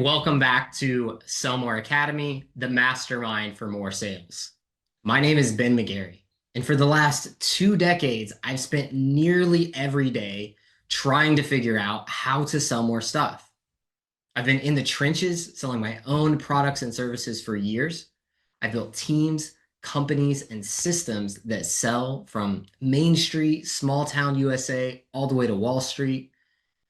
and welcome back to Sell More Academy, the mastermind for more sales. My name is Ben McGary, and for the last 2 decades, I've spent nearly every day trying to figure out how to sell more stuff. I've been in the trenches selling my own products and services for years. I built teams, companies, and systems that sell from Main Street, small town USA, all the way to Wall Street.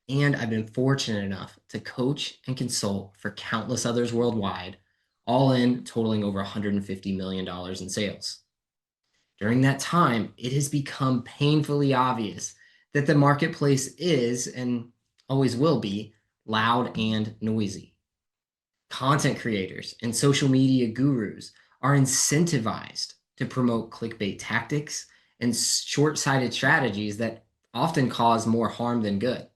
And I've been fortunate enough to coach and consult for countless others worldwide, all in totaling over $150 million in sales. During that time, it has become painfully obvious that the marketplace is, and always will be, loud and noisy. Content creators and social media gurus are incentivized to promote clickbait tactics and short-sighted strategies that often cause more harm than good.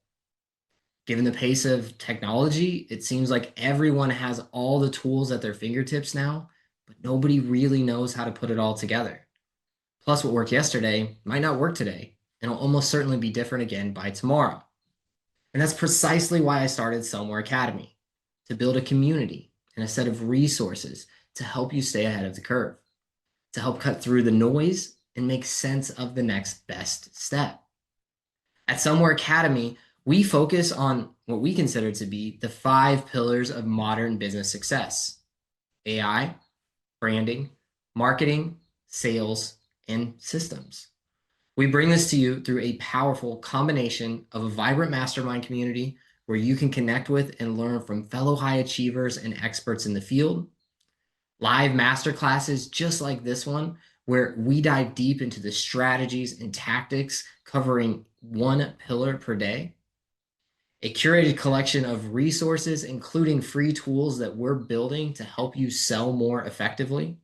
Given the pace of technology, it seems like everyone has all the tools at their fingertips now, but nobody really knows how to put it all together. Plus, what worked yesterday might not work today, and will almost certainly be different again by tomorrow. And that's precisely why I started Sell More Academy, to build a community and a set of resources to help you stay ahead of the curve, to help cut through the noise and make sense of the next best step. At Sell More Academy, we focus on what we consider to be the 5 pillars of modern business success: AI, branding, marketing, sales, and systems. We bring this to you through a powerful combination of a vibrant mastermind community where you can connect with and learn from fellow high achievers and experts in the field, live masterclasses just like this one, where we dive deep into the strategies and tactics covering 1 pillar per day, a curated collection of resources, including free tools that we're building to help you sell more effectively,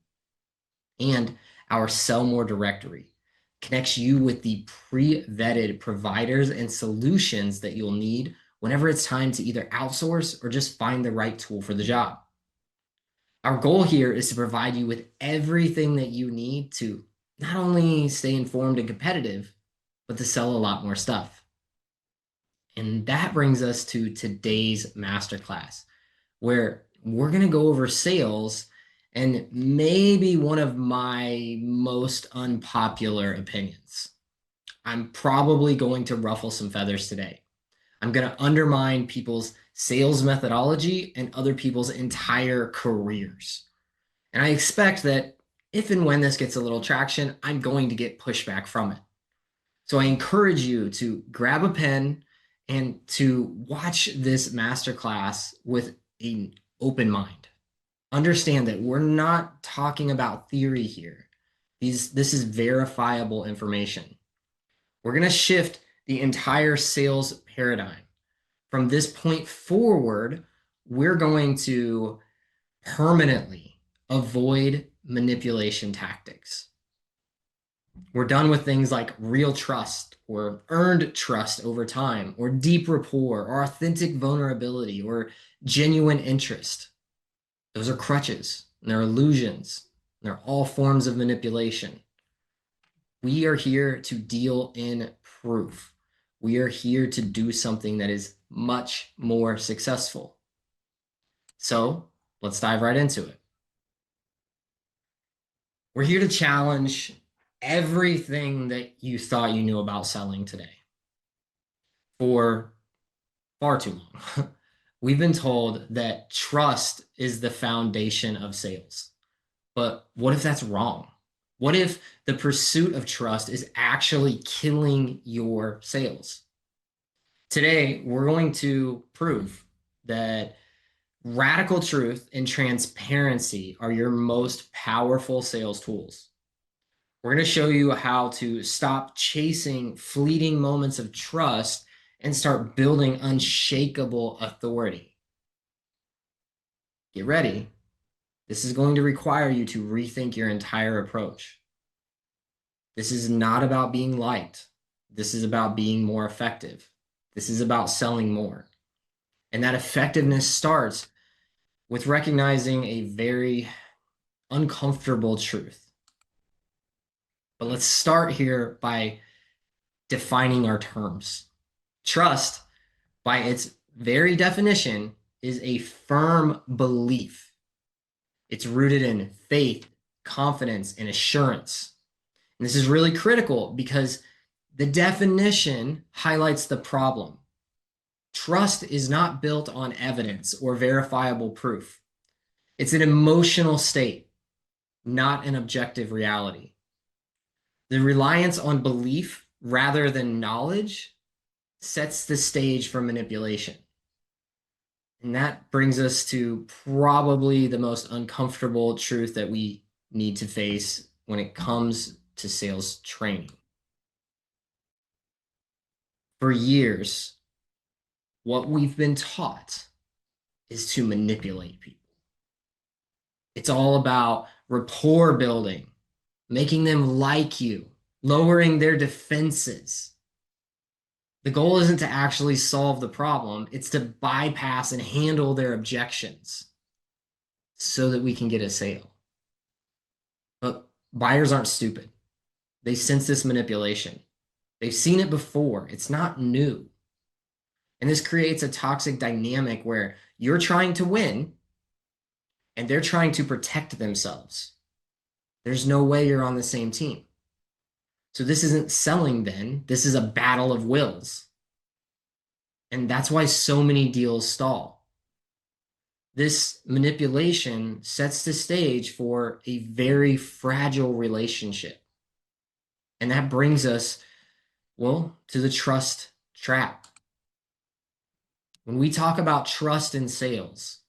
and our Sell More directory connects you with the pre-vetted providers and solutions that you'll need whenever it's time to either outsource or just find the right tool for the job. Our goal here is to provide you with everything that you need to not only stay informed and competitive, but to sell a lot more stuff. And that brings us to today's masterclass, where we're going to go over sales and maybe one of my most unpopular opinions. I'm probably going to ruffle some feathers today. I'm going to undermine people's sales methodology and other people's entire careers. And I expect that if and when this gets a little traction, I'm going to get pushback from it. So I encourage you to grab a pen and to watch this masterclass with an open mind. Understand that we're not talking about theory here. This is verifiable information. We're going to shift the entire sales paradigm. From this point forward, we're going to permanently avoid manipulation tactics. We're done with things like real trust or earned trust over time, or deep rapport, or authentic vulnerability, or genuine interest. Those are crutches, and they're illusions, and they're all forms of manipulation. We are here to deal in proof. We are here to do something that is much more successful. So let's dive right into it. We're here to challenge everything that you thought you knew about selling today. For far too long, we've been told that trust is the foundation of sales. But what if that's wrong? What if the pursuit of trust is actually killing your sales? Today, we're going to prove that radical truth and transparency are your most powerful sales tools. We're going to show you how to stop chasing fleeting moments of trust and start building unshakable authority. Get ready. This is going to require you to rethink your entire approach. This is not about being liked. This is about being more effective. This is about selling more. And that effectiveness starts with recognizing a very uncomfortable truth. But let's start here by defining our terms. Trust, by its very definition, is a firm belief. It's rooted in faith, confidence, and assurance. And this is really critical because the definition highlights the problem. Trust is not built on evidence or verifiable proof. It's an emotional state, not an objective reality. The reliance on belief rather than knowledge sets the stage for manipulation. And that brings us to probably the most uncomfortable truth that we need to face when it comes to sales training. For years, what we've been taught is to manipulate people. It's all about rapport building, making them like you, lowering their defenses. The goal isn't to actually solve the problem, it's to bypass and handle their objections so that we can get a sale. But buyers aren't stupid. They sense this manipulation. They've seen it before. It's not new. And this creates a toxic dynamic where you're trying to win and they're trying to protect themselves. There's no way you're on the same team. So this isn't selling then. This is a battle of wills. And that's why so many deals stall. This manipulation sets the stage for a very fragile relationship. And that brings us, well, to the trust trap. When we talk about trust in sales,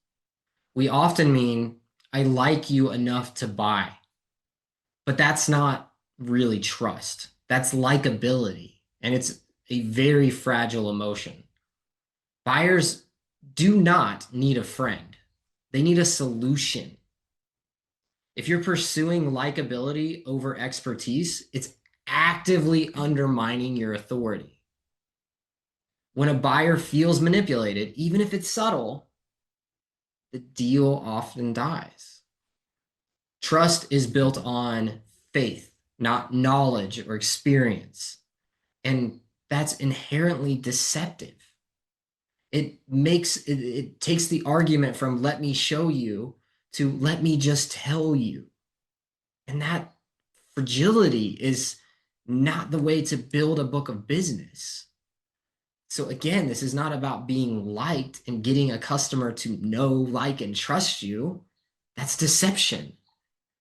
we often mean, I like you enough to buy. But that's not really trust. That's likability. And it's a very fragile emotion. Buyers do not need a friend. They need a solution. If you're pursuing likability over expertise, it's actively undermining your authority. When a buyer feels manipulated, even if it's subtle, the deal often dies. Trust is built on faith, not knowledge or experience. And that's inherently deceptive. It takes the argument from let me show you to let me just tell you. And that fragility is not the way to build a book of business. So again, this is not about being liked and getting a customer to know, like, and trust you. That's deception.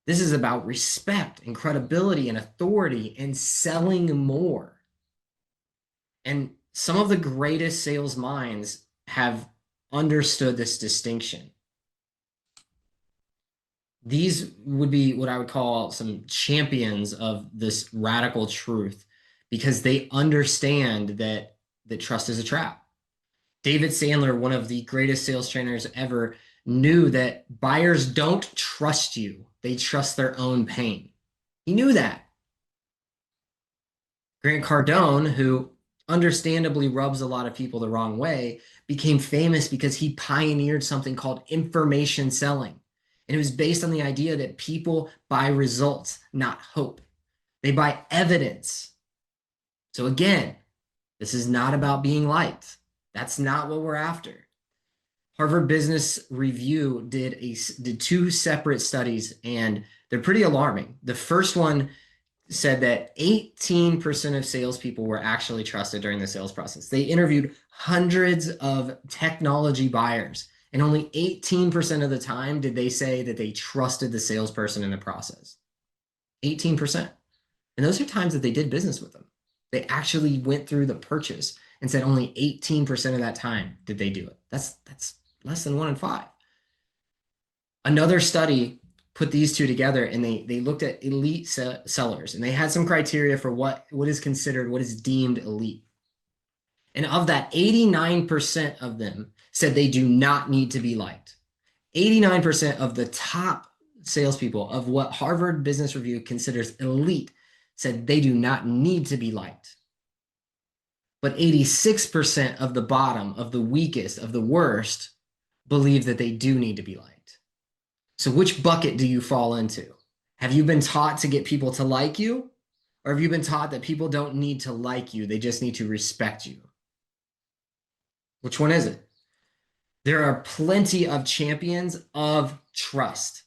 This is about respect and credibility and authority and selling more. And some of the greatest sales minds have understood this distinction. These would be what I would call some champions of this radical truth because they understand that trust is a trap. David Sandler, one of the greatest sales trainers ever, knew that buyers don't trust you. They trust their own pain. He knew that. Grant Cardone, who understandably rubs a lot of people the wrong way, became famous because he pioneered something called information selling. And it was based on the idea that people buy results, not hope. They buy evidence. So again, this is not about being liked. That's not what we're after. Harvard Business Review did two separate studies, and they're pretty alarming. The first one said that 18% of salespeople were actually trusted during the sales process. They interviewed hundreds of technology buyers, and only 18% of the time did they say that they trusted the salesperson in the process. 18%. And those are times that they did business with them. They actually went through the purchase and said only 18% of that time did they do it. That's less than 1 in 5. Another study put these two together, and they looked at elite sellers, and they had some criteria for what is considered, what is deemed elite. And of that, 89% of them said they do not need to be liked. 89% of the top salespeople of what Harvard Business Review considers elite said they do not need to be liked. But 86% of the bottom, of the weakest, of the worst, believe that they do need to be liked. So which bucket do you fall into? Have you been taught to get people to like you? Or have you been taught that people don't need to like you, they just need to respect you? Which one is it? There are plenty of champions of trust,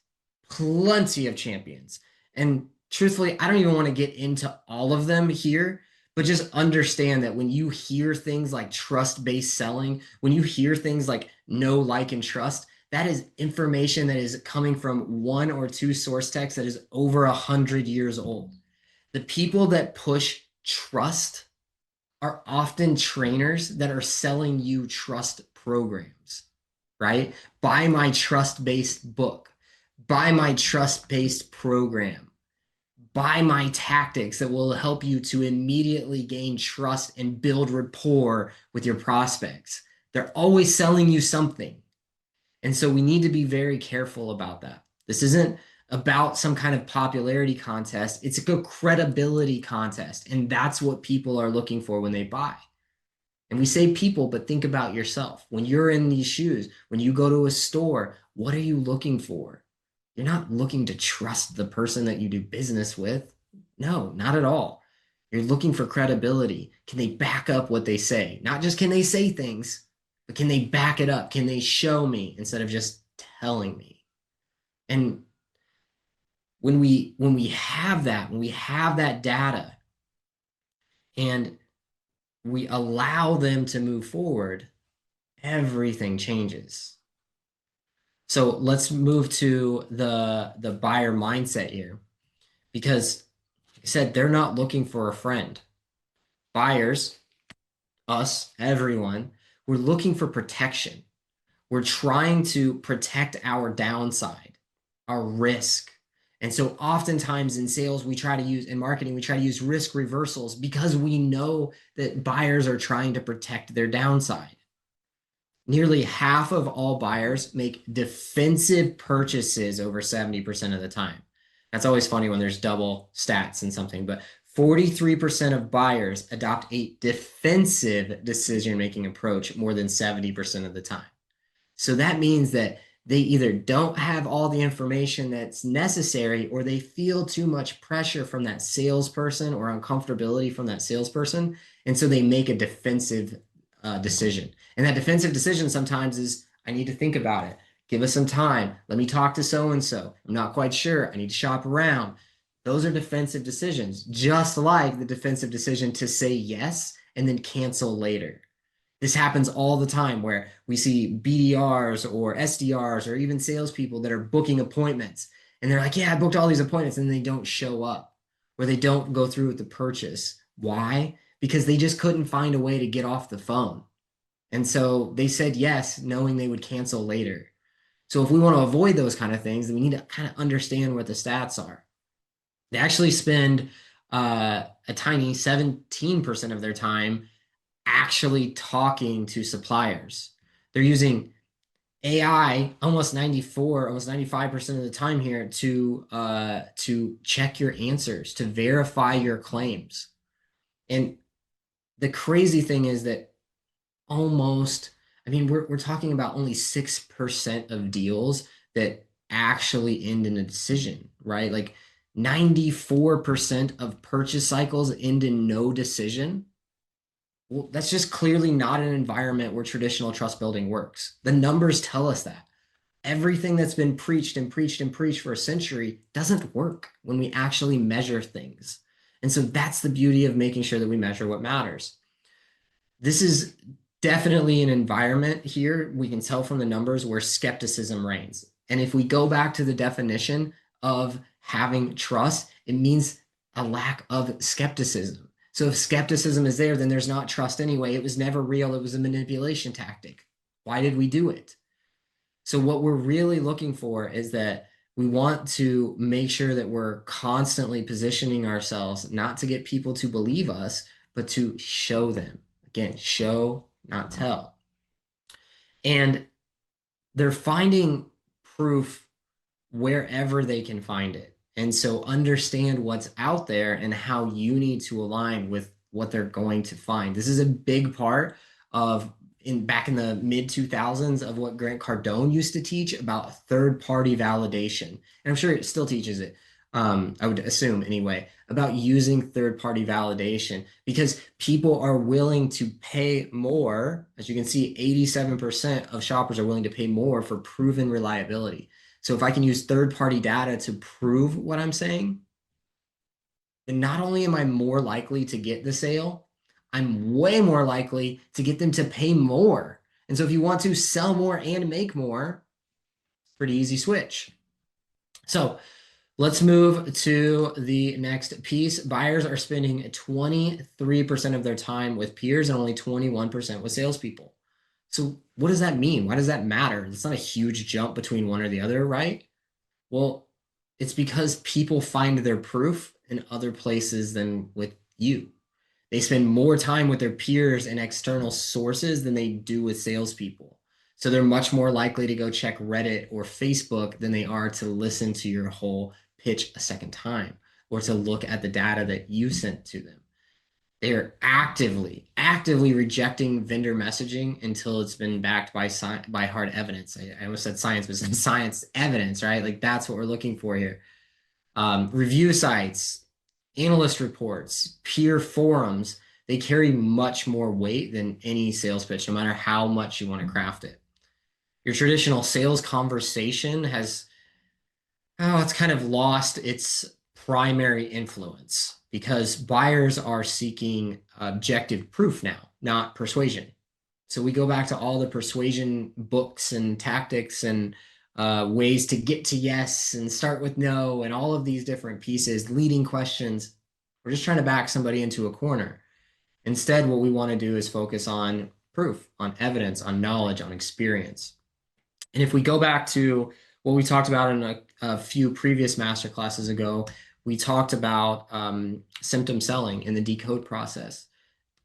plenty of champions. And truthfully, I don't even want to get into all of them here, but just understand that when you hear things like trust-based selling, when you hear things like know, like, and trust, that is information that is coming from one or two source texts that is over 100 years old. The people that push trust are often trainers that are selling you trust programs, right? Buy my trust-based book, buy my trust-based program, buy my tactics that will help you to immediately gain trust and build rapport with your prospects. They're always selling you something. And so we need to be very careful about that. This isn't about some kind of popularity contest. It's a credibility contest. And that's what people are looking for when they buy. And we say people, but think about yourself. When you're in these shoes, when you go to a store, what are you looking for? You're not looking to trust the person that you do business with. No, not at all. You're looking for credibility. Can they back up what they say? Not just can they say things, but can they back it up? Can they show me instead of just telling me? And when we have that data and we allow them to move forward, everything changes. So let's move to the buyer mindset here, because like I said, they're not looking for a friend. Buyers, us, everyone, we're looking for protection. We're trying to protect our downside, our risk. And so oftentimes in sales, in marketing, we try to use risk reversals because we know that buyers are trying to protect their downside. Nearly half of all buyers make defensive purchases over 70% of the time. That's always funny when there's double stats in something, but 43% of buyers adopt a defensive decision-making approach more than 70% of the time. So that means that they either don't have all the information that's necessary, or they feel too much pressure from that salesperson or uncomfortability from that salesperson. And so they make a defensive decision. And that defensive decision sometimes is, I need to think about it. Give us some time. Let me talk to so-and-so. I'm not quite sure. I need to shop around. Those are defensive decisions, just like the defensive decision to say yes and then cancel later. This happens all the time where we see BDRs or SDRs or even salespeople that are booking appointments. And they're like, yeah, I booked all these appointments, and they don't show up, or they don't go through with the purchase. Why? Because they just couldn't find a way to get off the phone. And so they said yes, knowing they would cancel later. So if we want to avoid those kind of things, then we need to kind of understand what the stats are. They actually spend a tiny 17% of their time actually talking to suppliers. They're using AI almost 95% of the time here to check your answers, to verify your claims. And the crazy thing is that we're talking about only 6% of deals that actually end in a decision, right? Like 94% of purchase cycles end in no decision. Well, that's just clearly not an environment where traditional trust building works. The numbers tell us that. Everything that's been preached and preached and preached for a century doesn't work when we actually measure things. And so that's the beauty of making sure that we measure what matters. This is definitely an environment here, we can tell from the numbers, where skepticism reigns. And if we go back to the definition of having trust, it means a lack of skepticism. So if skepticism is there, then there's not trust anyway. It was never real. It was a manipulation tactic. Why did we do it? So what we're really looking for is that we want to make sure that we're constantly positioning ourselves not to get people to believe us, but to show them. Again, show, not tell. And they're finding proof wherever they can find it. And so understand what's out there and how you need to align with what they're going to find. This is a big part of back in the mid 2000s of what Grant Cardone used to teach about third-party validation. And I'm sure it still teaches it. I would assume anyway, about using third-party validation because people are willing to pay more. As you can see, 87% of shoppers are willing to pay more for proven reliability. So if I can use third-party data to prove what I'm saying, then not only am I more likely to get the sale, I'm way more likely to get them to pay more. And so if you want to sell more and make more, pretty easy switch. So let's move to the next piece. Buyers are spending 23% of their time with peers and only 21% with salespeople. So what does that mean? Why does that matter? It's not a huge jump between one or the other, right? Well, it's because people find their proof in other places than with you. They spend more time with their peers and external sources than they do with salespeople. So they're much more likely to go check Reddit or Facebook than they are to listen to your whole pitch a second time or to look at the data that you sent to them. They're actively rejecting vendor messaging until it's been backed by hard evidence. I almost said science, but science evidence, right? Like that's what we're looking for here. Review sites, analyst reports, peer forums, they carry much more weight than any sales pitch, no matter how much you want to craft it. Your traditional sales conversation it's kind of lost its primary influence because buyers are seeking objective proof now, not persuasion. So we go back to all the persuasion books and tactics and ways to get to yes and start with no and all of these different pieces, leading questions. We're just trying to back somebody into a corner. Instead, what we want to do is focus on proof, on evidence, on knowledge, on experience. And if we go back to what we talked about in a few previous master classes ago, we talked about symptom selling and the decode process.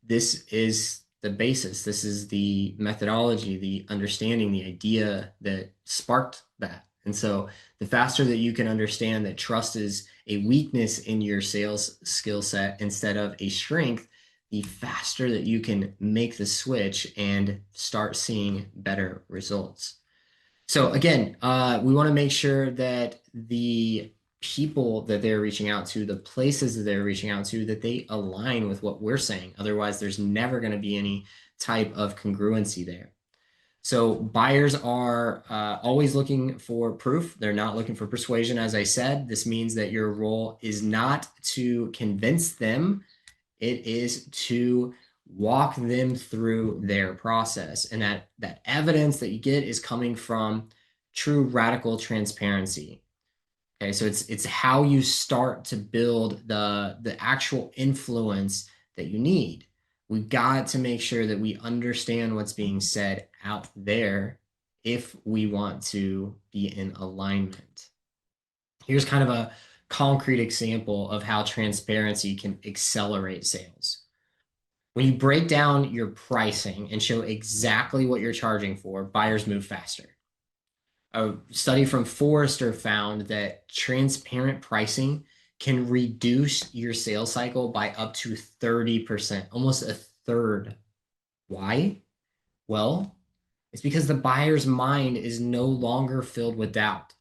This is the basis. This is the methodology, the understanding, the idea that sparked that. And so the faster that you can understand that trust is a weakness in your sales skill set instead of a strength, the faster that you can make the switch and start seeing better results. So again, we want to make sure that the people that they're reaching out to, the places that they're reaching out to, that they align with what we're saying. Otherwise, there's never going to be any type of congruency there. So buyers are always looking for proof. They're not looking for persuasion. As I said, this means that your role is not to convince them. It is to walk them through their process. And that evidence that you get is coming from true radical transparency. Okay, so it's how you start to build the actual influence that you need. We've got to make sure that we understand what's being said out there if we want to be in alignment. Here's kind of a concrete example of how transparency can accelerate sales. When you break down your pricing and show exactly what you're charging for, buyers move faster. A study from Forrester found that transparent pricing can reduce your sales cycle by up to 30%, almost a third. Why? Well, it's because the buyer's mind is no longer filled with doubt.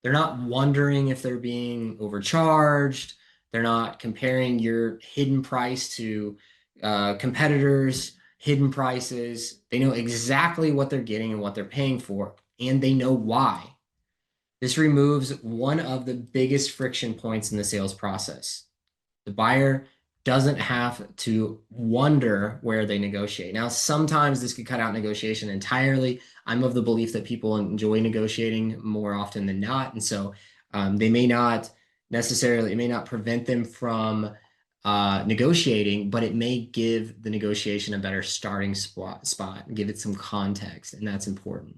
They're not wondering if they're being overcharged. They're not comparing your hidden price to competitors' hidden prices. They know exactly what they're getting and what they're paying for, and they know why. This removes one of the biggest friction points in the sales process. The buyer doesn't have to wonder where they negotiate. Now, sometimes this could cut out negotiation entirely. I'm of the belief that people enjoy negotiating more often than not. And so it may not prevent them from negotiating, but it may give the negotiation a better starting spot and give it some context. And that's important.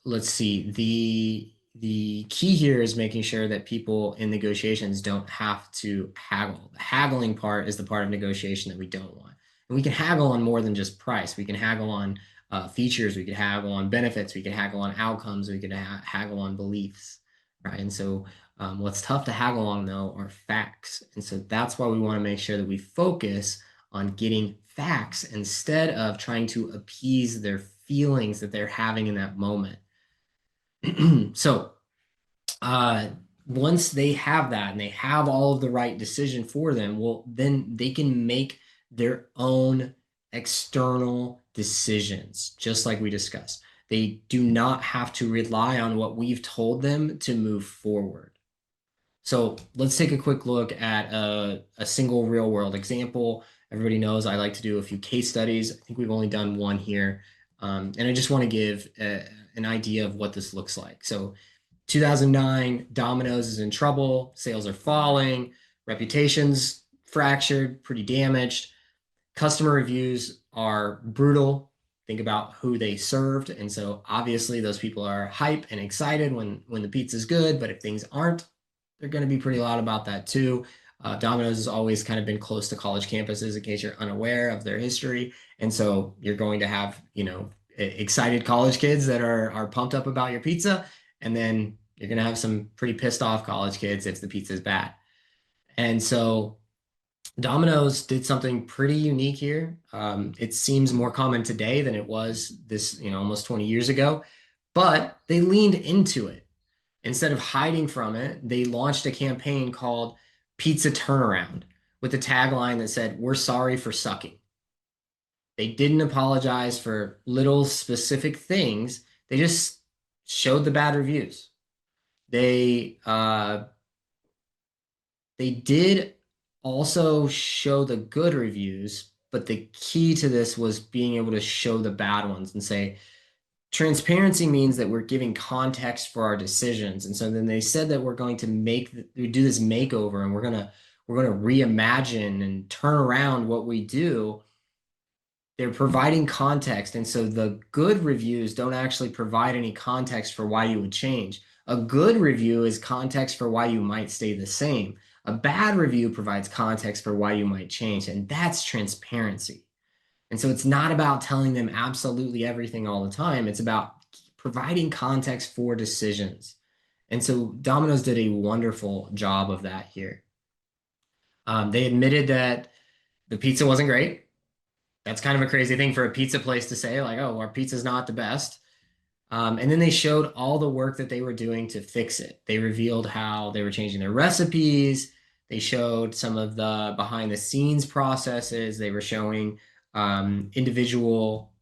Let's see. The key here is making sure that people in negotiations don't have to haggle. The haggling part is the part of negotiation that we don't want. And we can haggle on more than just price. We can haggle on features. We can haggle on benefits. We can haggle on outcomes. We can haggle on beliefs, right? And so what's tough to haggle on, though, are facts. And so that's why we want to make sure that we focus on getting facts instead of trying to appease their feelings that they're having in that moment. So uh, once they have that and they have all of the right decision for them, well, then they can make their own external decisions, just like we discussed. They do not have to rely on what we've told them to move forward. So let's take a quick look at a single real world example. Everybody knows I like to do a few case studies. I think we've only done one here. And I just want to give an idea of what this looks like. So 2009, Domino's is in trouble. Sales are falling. Reputation's fractured, pretty damaged. Customer reviews are brutal. Think about who they served. And so obviously those people are hype and excited when the pizza's good, but if things aren't, they're going to be pretty loud about that too. Domino's has always kind of been close to college campuses in case you're unaware of their history. And so you're going to have, excited college kids that are pumped up about your pizza. And then you're going to have some pretty pissed off college kids if the pizza is bad. And so Domino's did something pretty unique here. It seems more common today than it was this, almost 20 years ago, but they leaned into it. Instead of hiding from it, they launched a campaign called Pizza Turnaround with a tagline that said, "We're sorry for sucking." They didn't apologize for little specific things. They just showed the bad reviews. They did also show the good reviews, but the key to this was being able to show the bad ones and say, transparency means that we're giving context for our decisions. And so then they said that we're going to do this makeover and we're going to reimagine and turn around what we do. They're providing context. And so the good reviews don't actually provide any context for why you would change. A good review is context for why you might stay the same. A bad review provides context for why you might change. And that's transparency. And so it's not about telling them absolutely everything all the time. It's about providing context for decisions. And so Domino's did a wonderful job of that here. They admitted that the pizza wasn't great. That's kind of a crazy thing for a pizza place to say, like, oh, our pizza's not the best. And then they showed all the work that they were doing to fix it. They revealed how they were changing their recipes. They showed some of the behind the scenes processes. They were showing individual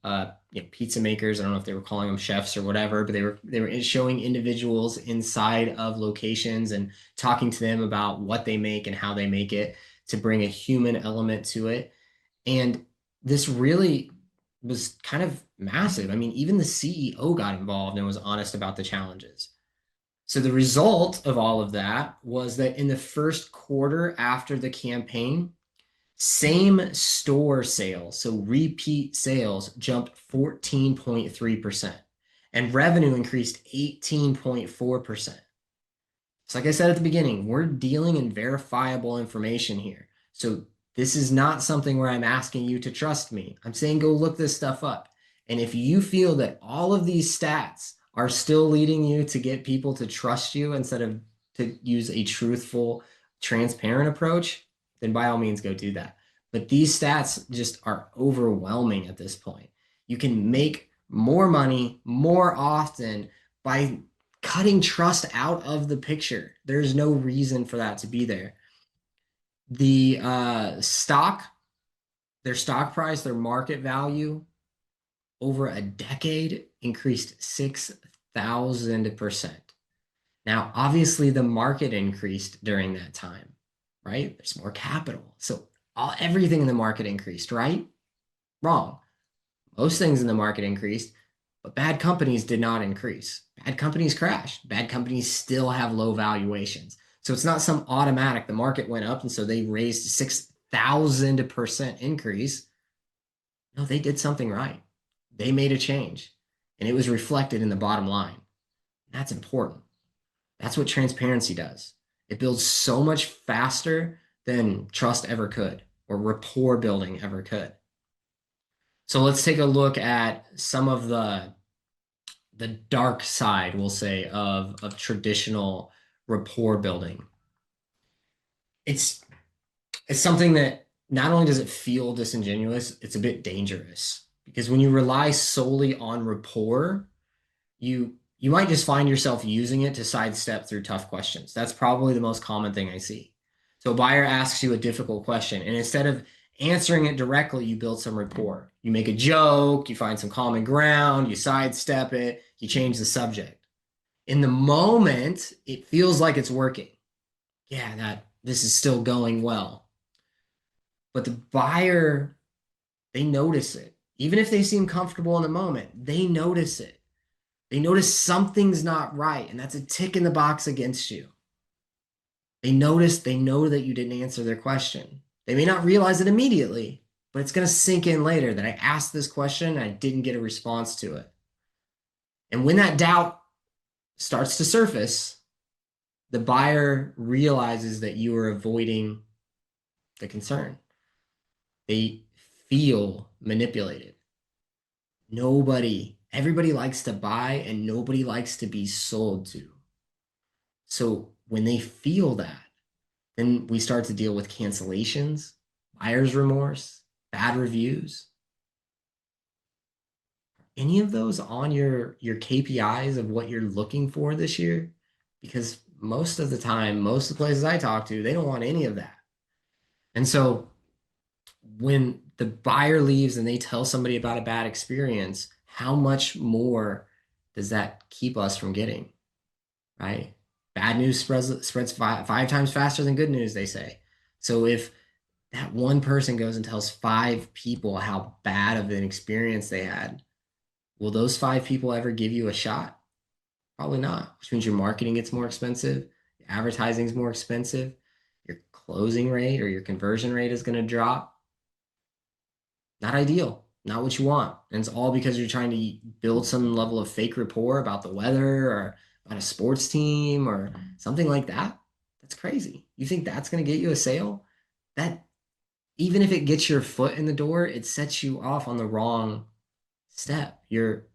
pizza makers. I don't know if they were calling them chefs or whatever, but they were showing individuals inside of locations and talking to them about what they make and how they make it to bring a human element to it. And this really was kind of massive. I mean, even the CEO got involved and was honest about the challenges. So the result of all of that was that in the first quarter after the campaign, same store sales, so repeat sales, jumped 14.3%, and revenue increased 18.4%. So like I said at the beginning, we're dealing in verifiable information here. So this is not something where I'm asking you to trust me. I'm saying go look this stuff up. And if you feel that all of these stats are still leading you to get people to trust you instead of to use a truthful, transparent approach, then by all means go do that. But these stats just are overwhelming at this point. You can make more money more often by cutting trust out of the picture. There's no reason for that to be there. The their stock price, their market value over a decade increased 6,000%. Now, obviously, the market increased during that time, right? There's more capital. So everything in the market increased, right? Wrong. Most things in the market increased, but bad companies did not increase. Bad companies crashed. Bad companies still have low valuations. So it's not some automatic, the market went up and so they raised 6,000% increase. No, they did something right. They made a change and it was reflected in the bottom line. That's important. That's what transparency does. It builds so much faster than trust ever could or rapport building ever could. So let's take a look at some of the dark side, we'll say, of traditional rapport building. It's something that not only does it feel disingenuous, it's a bit dangerous because when you rely solely on rapport, you you might just find yourself using it to sidestep through tough questions. That's probably the most common thing I see. So a buyer asks you a difficult question, and instead of answering it directly, you build some rapport. You make a joke, you find some common ground, you sidestep it, you change the subject. In the moment, it feels like it's working. Yeah, that this is still going well. But the buyer, they notice it. Even if they seem comfortable in the moment, they notice it. They notice something's not right, and that's a tick in the box against you. They notice, they know that you didn't answer their question. They may not realize it immediately, but it's going to sink in later that I asked this question and I didn't get a response to it. And when that doubt starts to surface, the buyer realizes that you are avoiding the concern. They feel manipulated. Everybody likes to buy and nobody likes to be sold to. So when they feel that, then we start to deal with cancellations, buyer's remorse, bad reviews. Any of those on your KPIs of what you're looking for this year? Because most of the time, most of the places I talk to, they don't want any of that. And so when the buyer leaves and they tell somebody about a bad experience, how much more does that keep us from getting, right? Bad news spreads five times faster than good news, they say. So if that one person goes and tells 5 people how bad of an experience they had, will those 5 people ever give you a shot? Probably not, which means your marketing gets more expensive, your advertising is more expensive, your closing rate or your conversion rate is going to drop. Not ideal, not what you want. And it's all because you're trying to build some level of fake rapport about the weather or about a sports team or something like that. That's crazy. You think that's going to get you a sale? That even if it gets your foot in the door, it sets you off on the wrong step. You're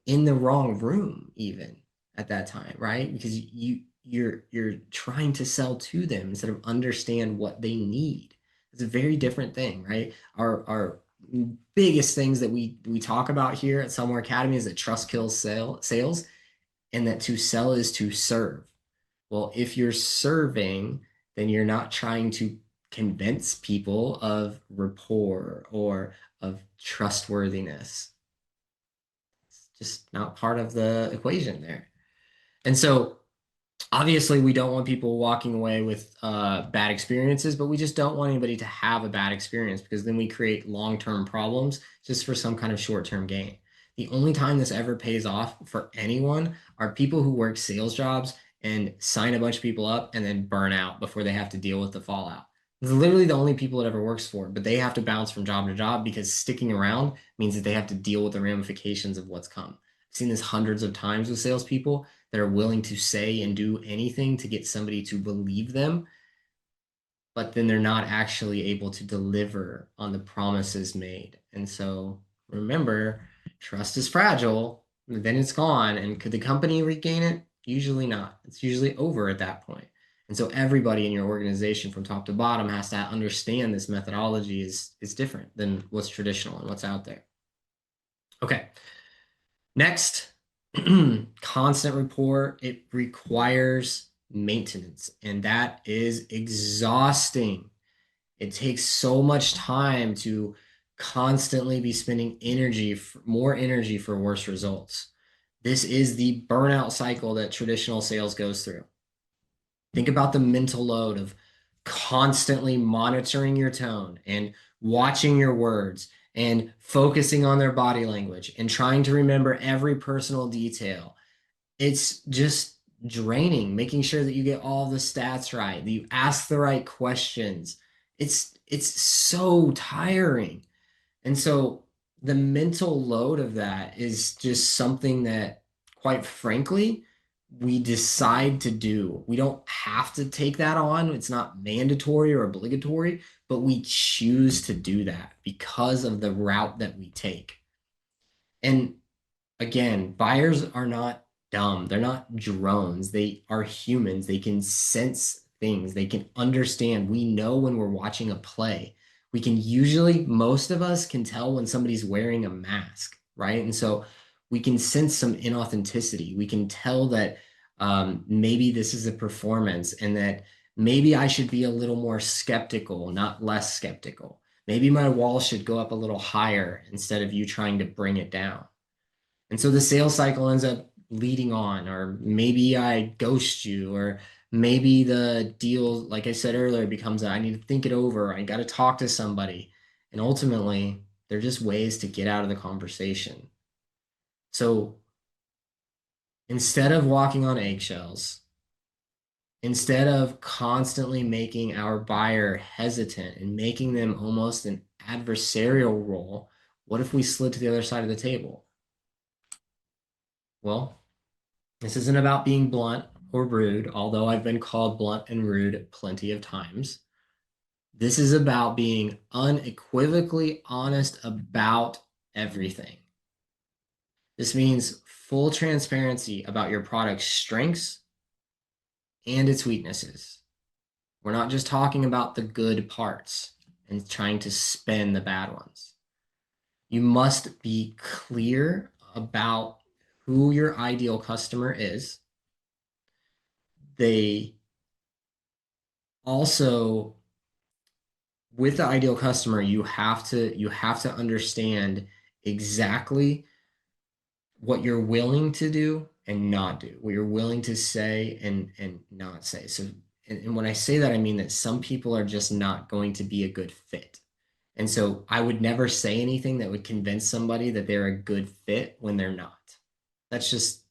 in the wrong room even at that time, right? Because you're trying to sell to them instead of understand what they need. It's a very different thing, right? Our biggest things that we talk about here at Sell Academy is that trust kills sales, and that to sell is to serve. Well, if you're serving, then you're not trying to convince people of rapport or of trustworthiness. It's just not part of the equation there. And so obviously we don't want people walking away with bad experiences, but we just don't want anybody to have a bad experience because then we create long-term problems just for some kind of short-term gain. The only time this ever pays off for anyone are people who work sales jobs and sign a bunch of people up and then burn out before they have to deal with the fallout. It's literally the only people it ever works for, but they have to bounce from job to job because sticking around means that they have to deal with the ramifications of what's come. I've seen this hundreds of times with salespeople that are willing to say and do anything to get somebody to believe them, but then they're not actually able to deliver on the promises made. And so remember, trust is fragile, then it's gone. And could the company regain it? Usually not. It's usually over at that point. And so everybody in your organization from top to bottom has to understand this methodology is different than what's traditional and what's out there. Okay. Next, constant rapport. It requires maintenance, and that is exhausting. It takes so much time to constantly be spending more energy for worse results. This is the burnout cycle that traditional sales goes through. Think about the mental load of constantly monitoring your tone and watching your words and focusing on their body language and trying to remember every personal detail. It's just draining, making sure that you get all the stats right, that you ask the right questions. It's so tiring. And so the mental load of that is just something that, quite frankly, we decide to do. We don't have to take that on. It's not mandatory or obligatory, but we choose to do that because of the route that we take. And again, buyers are not dumb. They're not drones. They are humans. They can sense things. They can understand. We know when we're watching a play. We can usually, most of us can tell when somebody's wearing a mask, right? And so we can sense some inauthenticity. We can tell that maybe this is a performance and that maybe I should be a little more skeptical, not less skeptical. Maybe my wall should go up a little higher instead of you trying to bring it down. And so the sales cycle ends up leading on, or maybe I ghost you, or maybe the deal, like I said earlier, becomes I need to think it over. I got to talk to somebody. And ultimately, they're just ways to get out of the conversation. So instead of walking on eggshells, instead of constantly making our buyer hesitant and making them almost an adversarial role, what if we slid to the other side of the table? Well, this isn't about being blunt or rude, although I've been called blunt and rude plenty of times. This is about being unequivocally honest about everything. This means full transparency about your product's strengths and its weaknesses. We're not just talking about the good parts and trying to spin the bad ones. You must be clear about who your ideal customer is. They also, with the ideal customer, you have to understand exactly what you're willing to do and not do, what you're willing to say and not say. So, and when I say that, I mean that some people are just not going to be a good fit. And so I would never say anything that would convince somebody that they're a good fit when they're not. That's just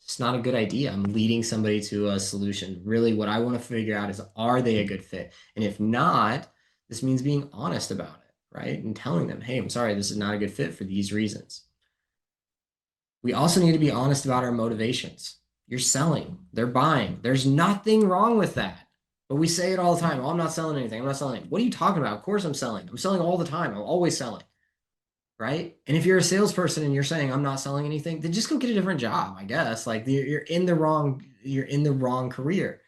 it's not a good idea. I'm leading somebody to a solution. Really, what I want to figure out is, are they a good fit? And if not, this means being honest about it, right? And telling them, hey, I'm sorry, this is not a good fit for these reasons. We also need to be honest about our motivations. You're selling, they're buying. There's nothing wrong with that. But we say it all the time. Oh, I'm not selling anything. I'm not selling. What are you talking about? Of course I'm selling. I'm selling all the time. I'm always selling. Right? And if you're a salesperson and you're saying I'm not selling anything, then just go get a different job, I guess. Like you're in the wrong career.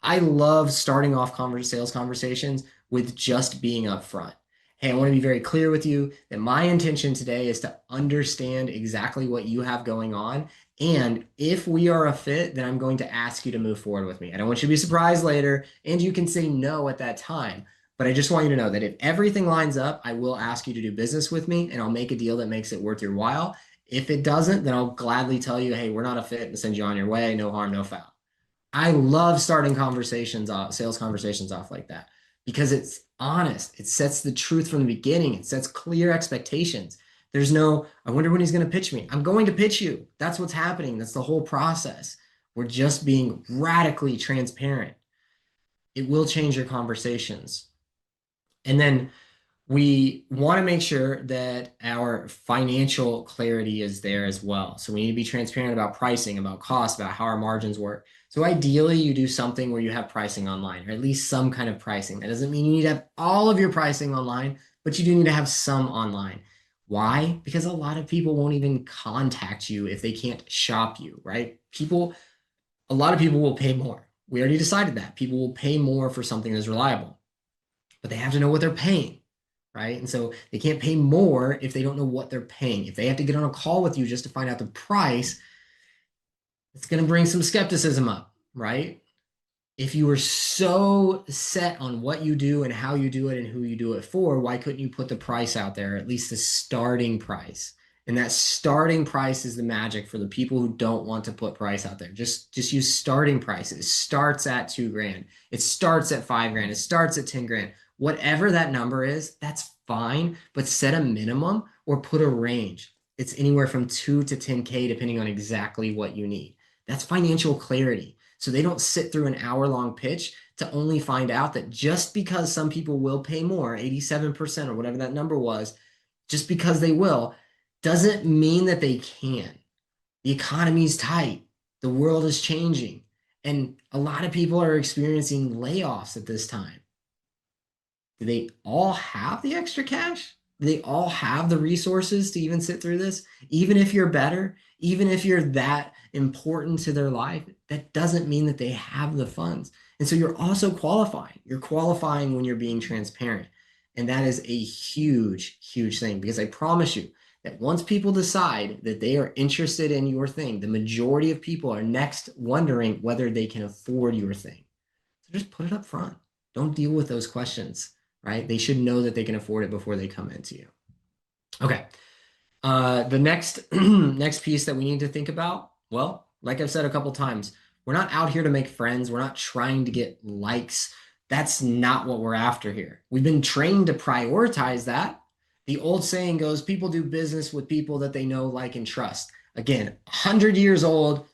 I love starting off sales conversations with just being upfront. Hey, I want to be very clear with you that my intention today is to understand exactly what you have going on. And if we are a fit, then I'm going to ask you to move forward with me. I don't want you to be surprised later, and you can say no at that time. But I just want you to know that if everything lines up, I will ask you to do business with me, and I'll make a deal that makes it worth your while. If it doesn't, then I'll gladly tell you, hey, we're not a fit, and send you on your way. No harm, no foul. I love starting conversations off, sales conversations off like that, because it's honest. It sets the truth from the beginning. It sets clear expectations. There's no, I wonder when he's going to pitch me. I'm going to pitch you. That's what's happening. That's the whole process. We're just being radically transparent. It will change your conversations. And then we want to make sure that our financial clarity is there as well. So we need to be transparent about pricing, about cost, about how our margins work. So ideally, you do something where you have pricing online, or at least some kind of pricing. That doesn't mean you need to have all of your pricing online, but you do need to have some online. Why? Because a lot of people won't even contact you if they can't shop you, right? A lot of people will pay more. We already decided that. People will pay more for something that's reliable, but they have to know what they're paying, right? And so they can't pay more if they don't know what they're paying. If they have to get on a call with you just to find out the price, it's going to bring some skepticism up, right? If you were so set on what you do and how you do it and who you do it for, why couldn't you put the price out there, at least the starting price? And that starting price is the magic for the people who don't want to put price out there. Just use starting price. It starts at $2,000. It starts at $5,000. It starts at 10 grand. Whatever that number is, that's fine, but set a minimum or put a range. It's anywhere from 2 to 10K, depending on exactly what you need. That's financial clarity. So they don't sit through an hour-long pitch to only find out that just because some people will pay more, 87% or whatever that number was, just because they will, doesn't mean that they can. The economy's tight. The world is changing. And a lot of people are experiencing layoffs at this time. Do they all have the extra cash? Do they all have the resources to even sit through this? Even if you're better, even if you're that important to their life, that doesn't mean that they have the funds. And so you're also qualifying. You're qualifying when you're being transparent. And that is a huge, huge thing, because I promise you, that once people decide that they are interested in your thing, the majority of people are next wondering whether they can afford your thing. So just put it up front. Don't deal with those questions, right? They should know that they can afford it before they come into you. Okay. The next next piece that we need to think about, well, like I've said a couple times, we're not out here to make friends. We're not trying to get likes. That's not what we're after here. We've been trained to prioritize that. The old saying goes, people do business with people that they know, like, and trust. Again, 100 years old,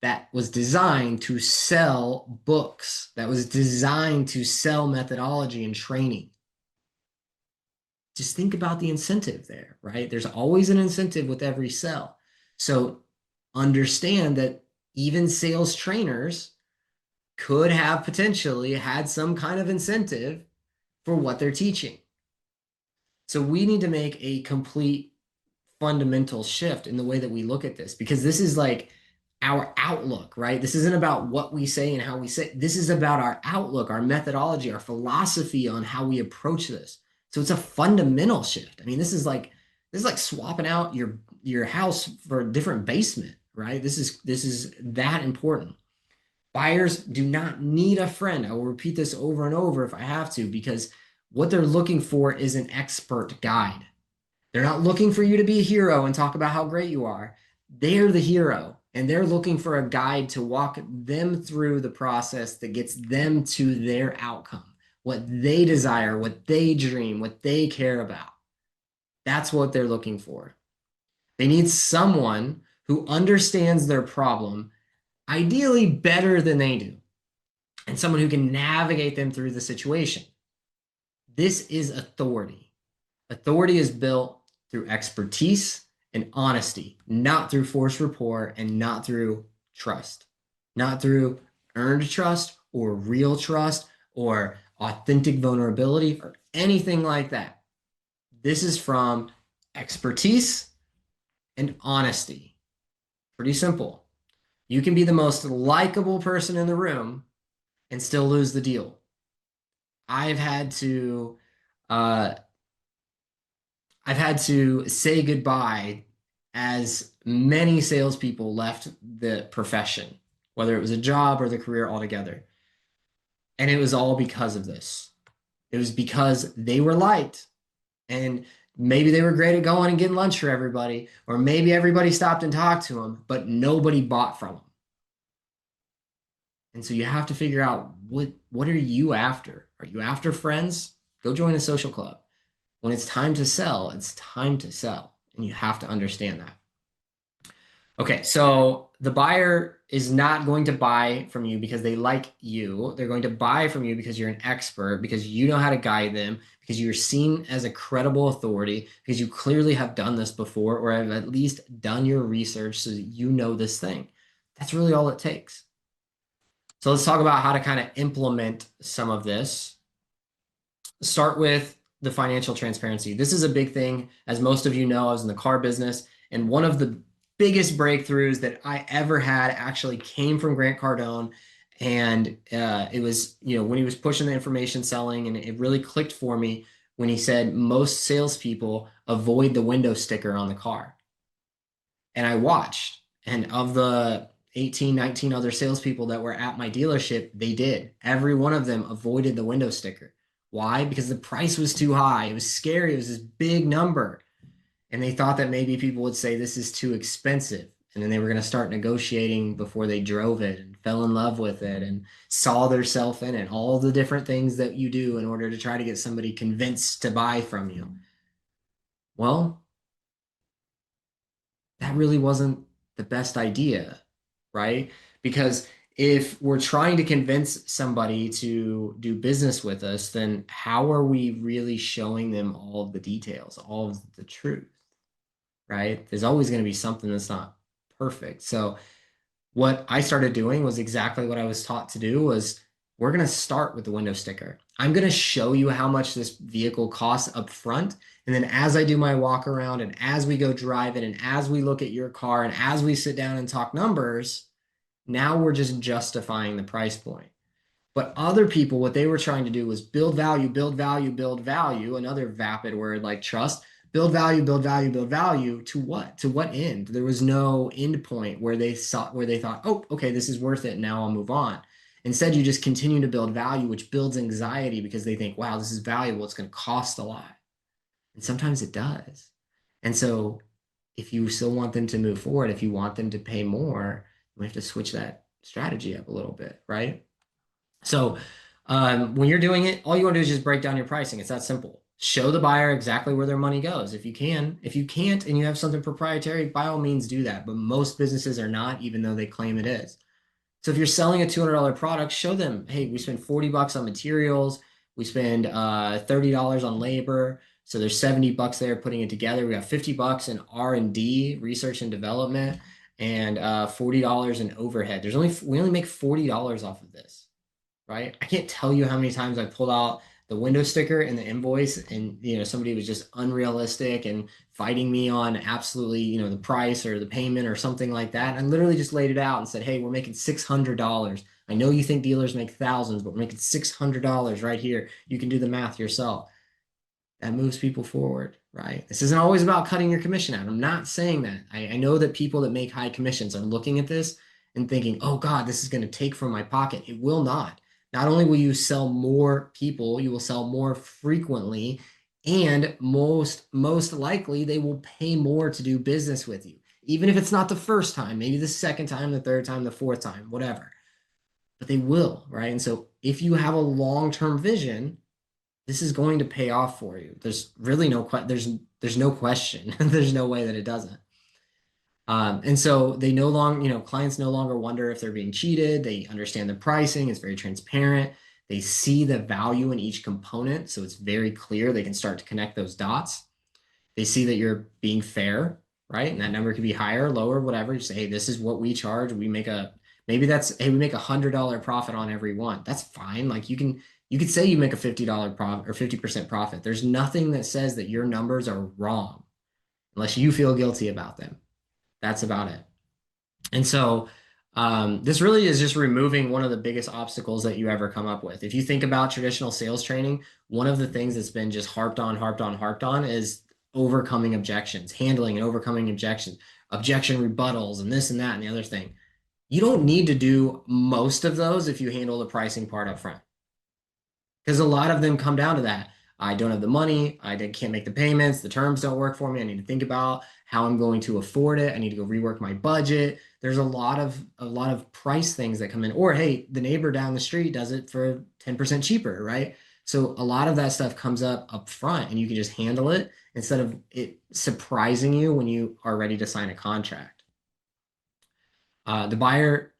that was designed to sell books, that was designed to sell methodology and training. Just think about the incentive there, right? There's always an incentive with every sell. So understand that even sales trainers could have potentially had some kind of incentive for what they're teaching. So we need to make a complete fundamental shift in the way that we look at this, because this is like our outlook, right? This isn't about what we say and how we say. This is about our outlook, our methodology, our philosophy on how we approach this. So it's a fundamental shift. I mean, this is like swapping out your house for a different basement, right? This is that important. Buyers do not need a friend. I will repeat this over and over if I have to, because what they're looking for is an expert guide. They're not looking for you to be a hero and talk about how great you are. They're the hero, and they're looking for a guide to walk them through the process that gets them to their outcome, what they desire, what they dream, what they care about. That's what they're looking for. They need someone who understands their problem, ideally better than they do, and someone who can navigate them through the situation. This is authority. Authority is built through expertise and honesty, not through forced rapport and not through trust, not through earned trust or real trust or authentic vulnerability or anything like that. This is from expertise and honesty. Pretty simple. You can be the most likable person in the room and still lose the deal. I've had to say goodbye as many salespeople left the profession, whether it was a job or the career altogether. And it was all because of this. It was because they were liked, and maybe they were great at going and getting lunch for everybody, or maybe everybody stopped and talked to them, but nobody bought from them. And so you have to figure out what are you after? Are you after friends? Go join a social club. When it's time to sell, it's time to sell. And you have to understand that. Okay, so the buyer is not going to buy from you because they like you. They're going to buy from you because you're an expert, because you know how to guide them, because you're seen as a credible authority, because you clearly have done this before or have at least done your research so that you know this thing. That's really all it takes. So let's talk about how to kind of implement some of this. Start with the financial transparency. This is a big thing. As most of you know, I was in the car business, and one of the biggest breakthroughs that I ever had actually came from Grant Cardone. And it was, when he was pushing the information selling, and it really clicked for me when he said most salespeople avoid the window sticker on the car. And I watched, and of the 18, 19 other salespeople that were at my dealership, they did. Every one of them avoided the window sticker. Why? Because the price was too high. It was scary. It was this big number. And they thought that maybe people would say this is too expensive. And then they were going to start negotiating before they drove it and fell in love with it and saw themselves in it. All the different things that you do in order to try to get somebody convinced to buy from you. Well, that really wasn't the best idea, right? Because if we're trying to convince somebody to do business with us, then how are we really showing them all of the details, all of the truth, right? There's always going to be something that's not perfect. So what I started doing was exactly what I was taught to do. Was we're going to start with the window sticker. I'm going to show you how much this vehicle costs up front. And then as I do my walk around and as we go drive it and as we look at your car and as we sit down and talk numbers, now we're just justifying the price point. But other people, what they were trying to do was build value, build value, build value, another vapid word like trust, build value, build value, build value to what? To what end? There was no end point where they thought, oh, okay, this is worth it. Now I'll move on. Instead, you just continue to build value, which builds anxiety because they think, wow, this is valuable. It's going to cost a lot. And sometimes it does. And so if you still want them to move forward, if you want them to pay more, you have to switch that strategy up a little bit, right? So when you're doing it, all you want to do is just break down your pricing. It's that simple. Show the buyer exactly where their money goes. If you can, if you can't and you have something proprietary, by all means do that. But most businesses are not, even though they claim it is. So if you're selling a $200 product, show them, hey, we spend 40 bucks on materials. We spend $30 on labor. So there's 70 bucks there putting it together. We got 50 bucks in R&D, research and development, and $40 in overhead. We only make $40 off of this, right? I can't tell you how many times I pulled out the window sticker and the invoice, and somebody was just unrealistic and fighting me on absolutely the price or the payment or something like that. And I literally just laid it out and said, hey, we're making $600. I know you think dealers make thousands, but we're making $600 right here. You can do the math yourself. That moves people forward, right? This isn't always about cutting your commission out. I'm not saying that. I know that people that make high commissions are looking at this and thinking, oh God, this is going to take from my pocket. It will not. Not only will you sell more people, you will sell more frequently, and most likely they will pay more to do business with you. Even if it's not the first time, maybe the second time, the third time, the fourth time, whatever. But they will, right? And so if you have a long-term vision, this is going to pay off for you. There's really there's no question. There's no way that it doesn't. And so they no longer, clients no longer wonder if they're being cheated. They understand the pricing. It's very transparent. They see the value in each component. So it's very clear. They can start to connect those dots. They see that you're being fair, right? And that number could be higher, lower, whatever. You say, hey, this is what we charge. We make maybe that's, hey, we make $100 profit on every one. That's fine. Like you could say you make a $50 profit or 50% profit. There's nothing that says that your numbers are wrong unless you feel guilty about them. That's about it. And so this really is just removing one of the biggest obstacles that you ever come up with. If you think about traditional sales training, one of the things that's been just harped on is overcoming objections, handling and overcoming objections, objection rebuttals, and this and that and the other thing. You don't need to do most of those if you handle the pricing part up front. Because a lot of them come down to that. I don't have the money. I can't make the payments. The terms don't work for me. I need to think about how I'm going to afford it. I need to go rework my budget. There's a lot of price things that come in. Or hey, the neighbor down the street does it for 10% cheaper, right? So a lot of that stuff comes up front, and you can just handle it instead of it surprising you when you are ready to sign a contract. The buyer,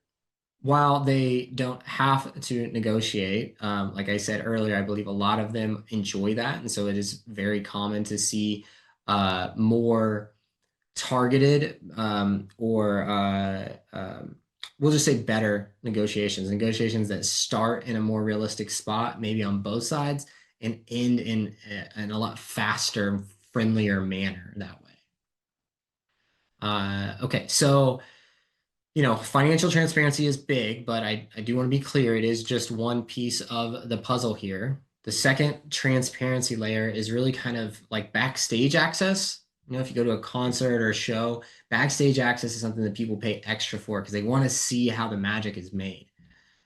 while they don't have to negotiate, like I said earlier, I believe a lot of them enjoy that. And so it is very common to see more targeted we'll just say better negotiations that start in a more realistic spot, maybe on both sides, and end in a lot faster, friendlier manner that way. Okay, so financial transparency is big, but I do want to be clear. It is just one piece of the puzzle here. The second transparency layer is really kind of like backstage access. If you go to a concert or a show, backstage access is something that people pay extra for because they want to see how the magic is made.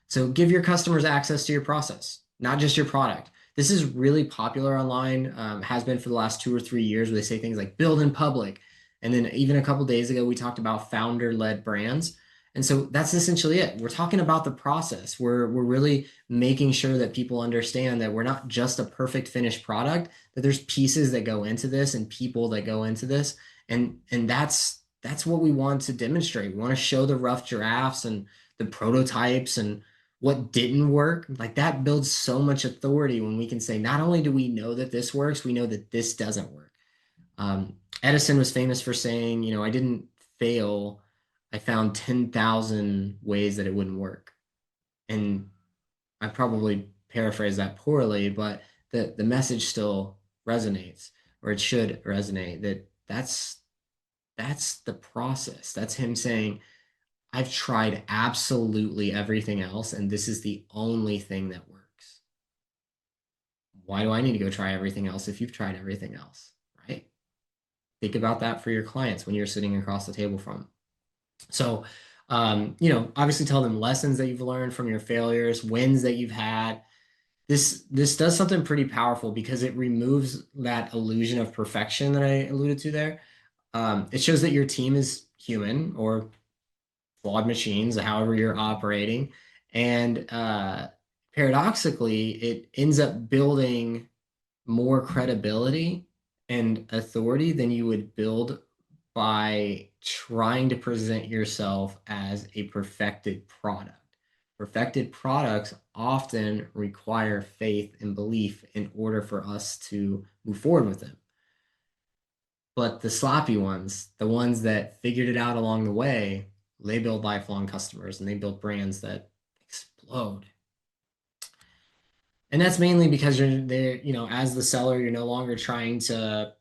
So give your customers access to your process, not just your product. This is really popular online, has been for the last 2 or 3 years, where they say things like build in public. And then even a couple days ago, we talked about founder-led brands. And so that's essentially it. We're talking about the process. We're really making sure that people understand that we're not just a perfect finished product, that there's pieces that go into this and people that go into this. And that's what we want to demonstrate. We want to show the rough drafts and the prototypes and what didn't work. Like that builds so much authority when we can say, not only do we know that this works, we know that this doesn't work. Edison was famous for saying, I didn't fail. I found 10,000 ways that it wouldn't work. And I probably paraphrase that poorly, but the message still resonates, or it should resonate, that's the process. That's him saying, I've tried absolutely everything else, and this is the only thing that works. Why do I need to go try everything else if you've tried everything else, right? Think about that for your clients when you're sitting across the table from them. So, obviously tell them lessons that you've learned from your failures, wins that you've had. This does something pretty powerful because it removes that illusion of perfection that I alluded to there. It shows that your team is human or flawed machines, however you're operating. And paradoxically, it ends up building more credibility and authority than you would build by trying to present yourself as a perfected product. Perfected products often require faith and belief in order for us to move forward with them. But the sloppy ones, the ones that figured it out along the way, they build lifelong customers and they build brands that explode. And that's mainly because you're there, as the seller, you're no longer trying to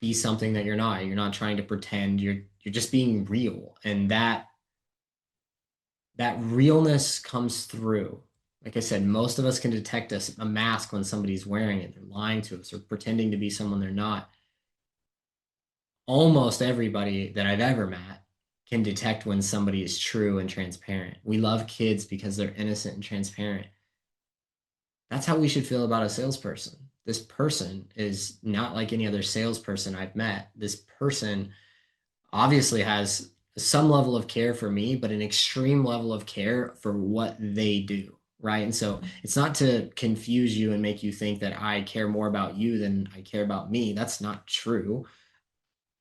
be something that you're not. You're not trying to pretend. You're just being real. And that realness comes through. Like I said, most of us can detect a mask when somebody's wearing it. They're lying to us or pretending to be someone they're not. Almost everybody that I've ever met can detect when somebody is true and transparent. We love kids because they're innocent and transparent. That's how we should feel about a salesperson. This person is not like any other salesperson I've met. This person obviously has some level of care for me, but an extreme level of care for what they do, right? And so it's not to confuse you and make you think that I care more about you than I care about me. That's not true.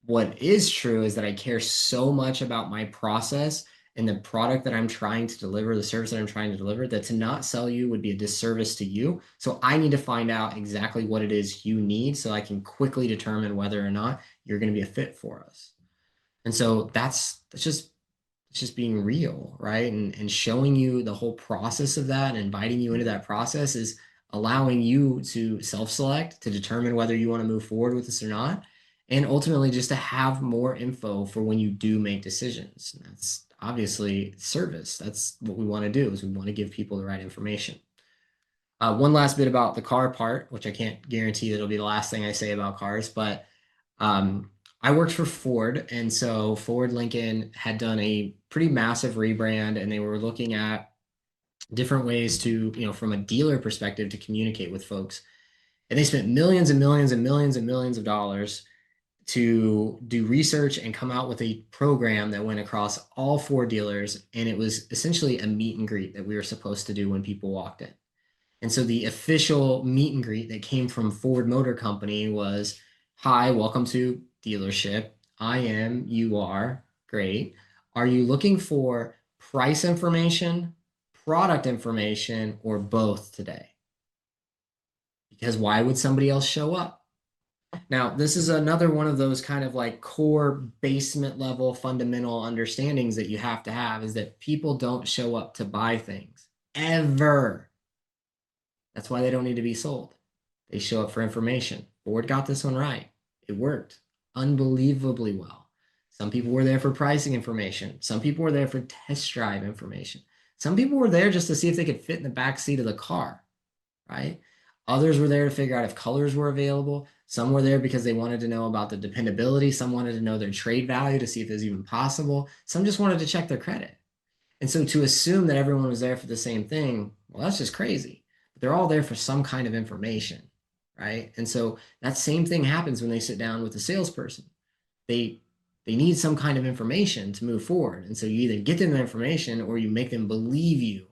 What is true is that I care so much about my process and the product that I'm trying to deliver, the service that I'm trying to deliver, that to not sell you would be a disservice to you. So I need to find out exactly what it is you need so I can quickly determine whether or not you're going to be a fit for us. And so that's just being real, right? And showing you the whole process of that and inviting you into that process is allowing you to self-select to determine whether you want to move forward with this or not. And ultimately just to have more info for when you do make decisions. And that's obviously service. That's what we want to do is we want to give people the right information. One last bit about the car part, which I can't guarantee that it'll be the last thing I say about cars, but I worked for Ford, and so Ford Lincoln had done a pretty massive rebrand, and they were looking at different ways to, from a dealer perspective, to communicate with folks. And they spent millions and millions and millions and millions of dollars to do research and come out with a program that went across all Ford dealers, and it was essentially a meet and greet that we were supposed to do when people walked in. And so the official meet and greet that came from Ford Motor Company was, "Hi, welcome to dealership. I am, you are, great. Are you looking for price information, product information, or both today?" Because why would somebody else show up? Now, this is another one of those kind of like core basement level fundamental understandings that you have to have, is that people don't show up to buy things ever. That's why they don't need to be sold. They show up for information. Ford got this one right. It worked unbelievably well. Some people were there for pricing information. Some people were there for test drive information. Some people were there just to see if they could fit in the back seat of the car, right? Others were there to figure out if colors were available. Some were there because they wanted to know about the dependability. Some wanted to know their trade value to see if it was even possible. Some just wanted to check their credit. And so to assume that everyone was there for the same thing, well, that's just crazy. But they're all there for some kind of information, right? And so that same thing happens when they sit down with a salesperson. They need some kind of information to move forward. And so you either get them the information or you make them believe you.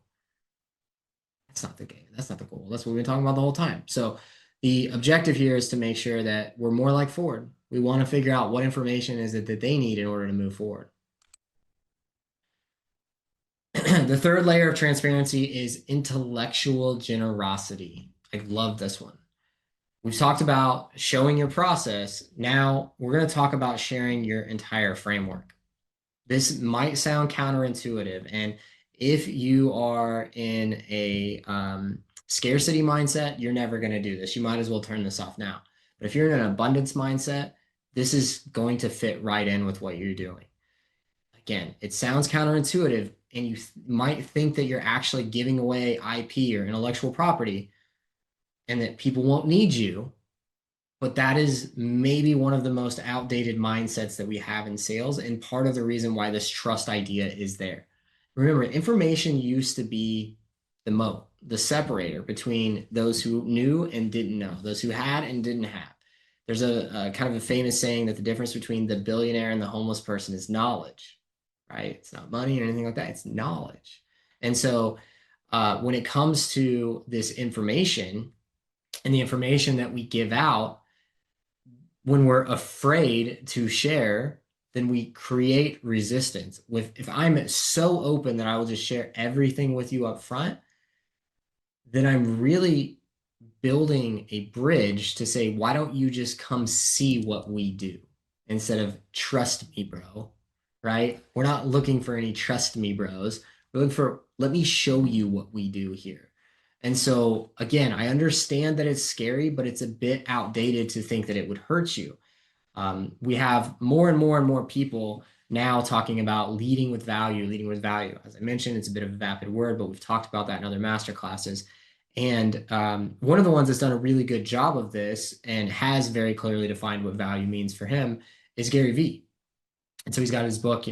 That's not the game. That's not the goal. That's what we've been talking about the whole time. So the objective here is to make sure that we're more like Ford. We want to figure out what information is it that they need in order to move forward. The third layer of transparency is intellectual generosity. I love this one. We've talked about showing your process. Now we're going to talk about sharing your entire framework. This might sound counterintuitive. And if you are in a scarcity mindset, you're never going to do this. You might as well turn this off now. But if you're in an abundance mindset, this is going to fit right in with what you're doing. Again, it sounds counterintuitive, and you might think that you're actually giving away IP or intellectual property and that people won't need you. But that is maybe one of the most outdated mindsets that we have in sales, and part of the reason why this trust idea is there. Remember, information used to be the moat, the separator between those who knew and didn't know, those who had and didn't have. There's a kind of a famous saying that the difference between the billionaire and the homeless person is knowledge, right? It's not money or anything like that. It's knowledge. And so when it comes to this information and the information that we give out, when we're afraid to share, then we create resistance. If I'm so open that I will just share everything with you up front, then I'm really building a bridge to say, why don't you just come see what we do instead of trust me, bro, right? We're not looking for any trust me bros. We're looking for, let me show you what we do here. And so, again, I understand that it's scary, but it's a bit outdated to think that it would hurt you. We have more and more and more people now talking about leading with value, leading with value. As I mentioned, it's a bit of a vapid word, but we've talked about that in other master classes. And one of the ones that's done a really good job of this and has very clearly defined what value means for him is Gary Vee. And so he's got his book,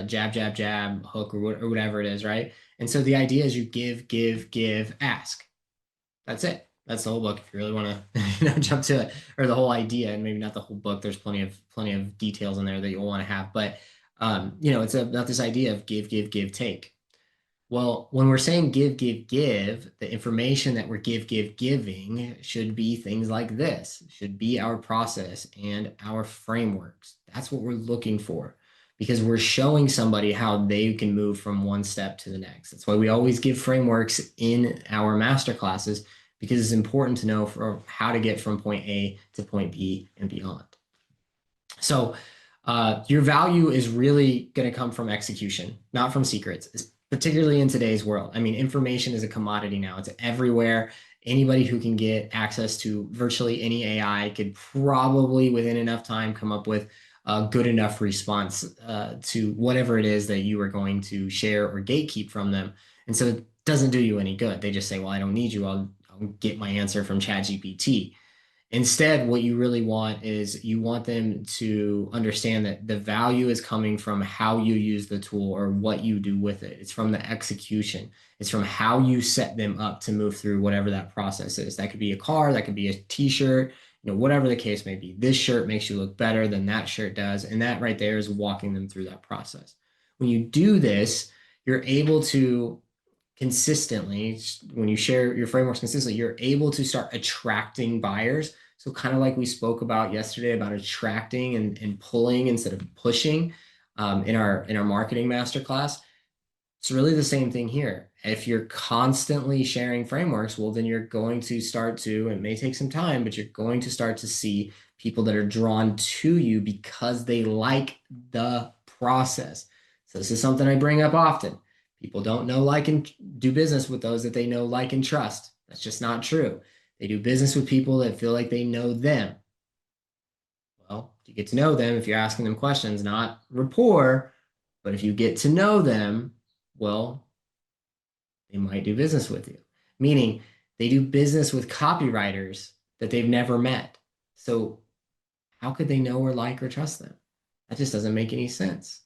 jab, jab, jab, hook, or whatever it is, right? And so the idea is you give, ask. That's it. That's the whole book. If you really want to, jump to it, or the whole idea, and maybe not the whole book. There's plenty of details in there that you'll want to have, but it's about this idea of give, take. Well, when we're saying give, the information that we're giving should be things like this, should be our process and our frameworks. That's what we're looking for, because we're showing somebody how they can move from one step to the next. That's why we always give frameworks in our master classes, because it's important to know for how to get from point A to point B and beyond. So your value is really going to come from execution, not from secrets, particularly in today's world. I mean, information is a commodity now. It's everywhere. Anybody who can get access to virtually any AI could probably, within enough time, come up with a good enough response to whatever it is that you are going to share or gatekeep from them. And so it doesn't do you any good. They just say, well, I don't need you. I'll get my answer from ChatGPT. Instead, what you really want is you want them to understand that the value is coming from how you use the tool or what you do with it. It's from the execution. It's from how you set them up to move through whatever that process is. That could be a car, that could be a t-shirt, whatever the case may be. This shirt makes you look better than that shirt does. And that right there is walking them through that process. When you do this, you're able to consistently, when you share your frameworks consistently, you're able to start attracting buyers. So kind of like we spoke about yesterday about attracting and pulling instead of pushing in our marketing masterclass. It's really the same thing here. If you're constantly sharing frameworks, well, then you're going to start to, it may take some time, but you're going to start to see people that are drawn to you because they like the process. So this is something I bring up often. People don't know, like, and do business with those that they know, like, and trust. That's just not true. They do business with people that feel like they know them. Well, you get to know them if you're asking them questions, not rapport, but if you get to know them, well, they might do business with you. Meaning they do business with copywriters that they've never met. So how could they know or like or trust them? That just doesn't make any sense.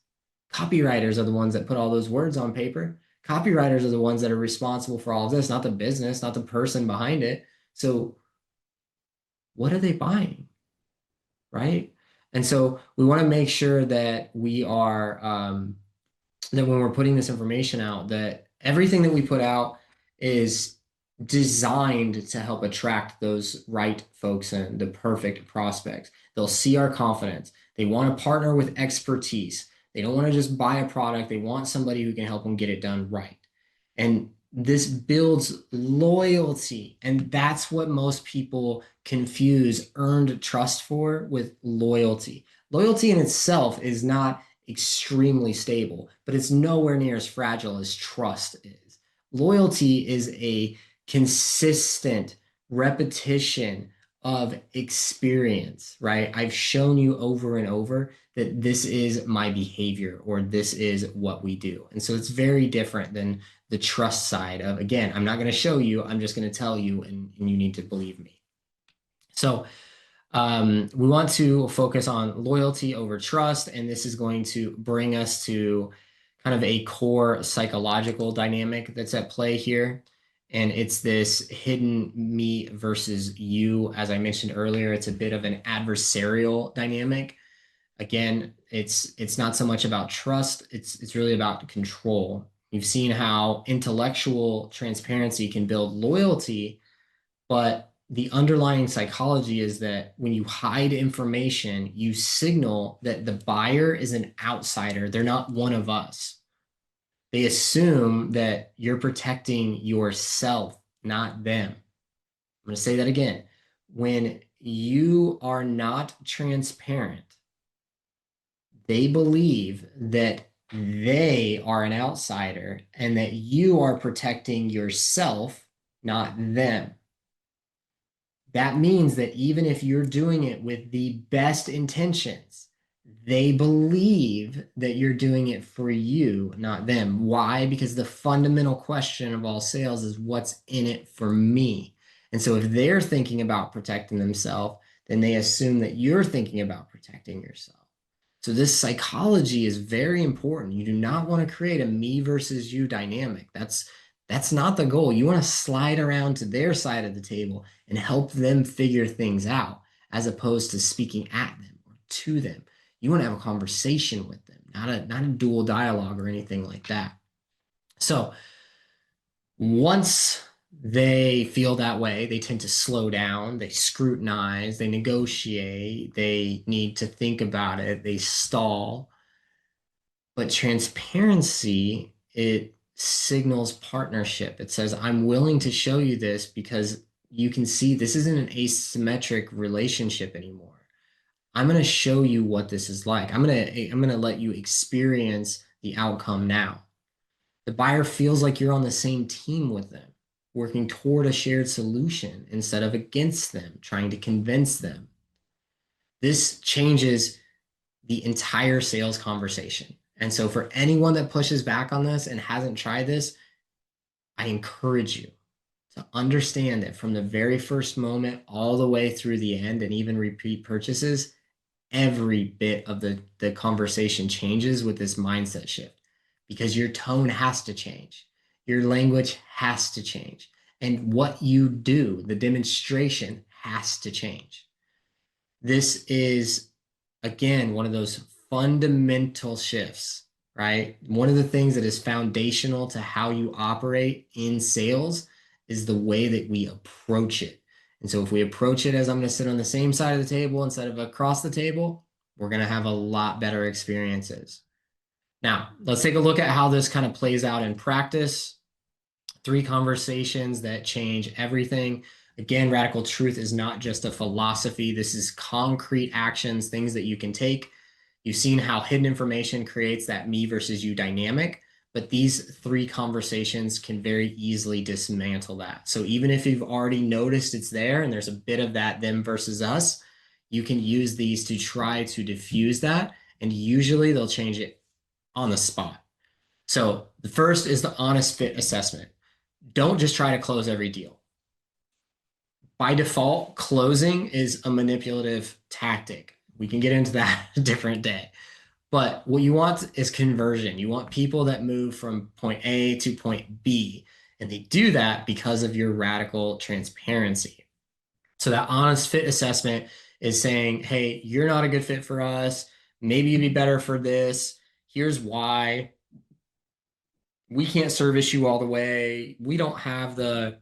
Copywriters are the ones that put all those words on paper. Copywriters are the ones that are responsible for all of this, not the business, not the person behind it. So what are they buying, right? And so we want to make sure that we are, that when we're putting this information out, that everything that we put out is designed to help attract those right folks and the perfect prospects. They'll see our confidence. They want to partner with expertise. They don't want to just buy a product. They want somebody who can help them get it done right. And this builds loyalty. And that's what most people confuse earned trust for with loyalty. Loyalty in itself is not extremely stable, but it's nowhere near as fragile as trust is. Loyalty is a consistent repetition of experience, right? I've shown you over and over that this is my behavior or this is what we do. And so it's very different than the trust side of, again, I'm not going to show you, I'm just going to tell you, and you need to believe me. So We want to focus on loyalty over trust, and this is going to bring us to kind of a core psychological dynamic that's at play here. And it's this hidden me versus you. As I mentioned earlier, it's a bit of an adversarial dynamic. Again, it's not so much about trust, it's really about control. You've seen how intellectual transparency can build loyalty, but the underlying psychology is that when you hide information, you signal that the buyer is an outsider. They're not one of us. They assume that you're protecting yourself, not them. I'm going to say that again. When you are not transparent, they believe that they are an outsider and that you are protecting yourself, not them. That means that even if you're doing it with the best intentions, they believe that you're doing it for you, not them. Why? Because the fundamental question of all sales is what's in it for me. And so if they're thinking about protecting themselves, then they assume that you're thinking about protecting yourself. So this psychology is very important. You do not want to create a me versus you dynamic. That's not the goal. You want to slide around to their side of the table and help them figure things out, as opposed to speaking at them or to them. You want to have a conversation with them, not a dual dialogue or anything like that. So once they feel that way, they tend to slow down, they scrutinize, they negotiate, they need to think about it, they stall. But transparency, it signals partnership. It says, I'm willing to show you this because you can see this isn't an asymmetric relationship anymore. I'm going to show you what this is like. I'm going to let you experience the outcome now. The buyer feels like you're on the same team with them, working toward a shared solution instead of against them, trying to convince them. This changes the entire sales conversation. And so for anyone that pushes back on this and hasn't tried this, I encourage you to understand that from the very first moment all the way through the end and even repeat purchases, every bit of the conversation changes with this mindset shift, because your tone has to change. Your language has to change. And what you do, the demonstration, has to change. This is, again, one of those fundamental shifts, right? One of the things that is foundational to how you operate in sales is the way that we approach it. And so if we approach it as I'm going to sit on the same side of the table instead of across the table, we're going to have a lot better experiences. Now, let's take a look at how this kind of plays out in practice. 3 conversations that change everything. Again, radical truth is not just a philosophy. This is concrete actions, things that you can take. You've seen how hidden information creates that me versus you dynamic, but these 3 conversations can very easily dismantle that. So even if you've already noticed it's there and there's a bit of that them versus us, you can use these to try to diffuse that, and usually they'll change it on the spot. So the first is the honest fit assessment. Don't just try to close every deal. By default, closing is a manipulative tactic. We can get into that a different day. But what you want is conversion. You want people that move from point A to point B. And they do that because of your radical transparency. So that honest fit assessment is saying, hey, you're not a good fit for us. Maybe you'd be better for this. Here's why. We can't service you all the way. We don't have the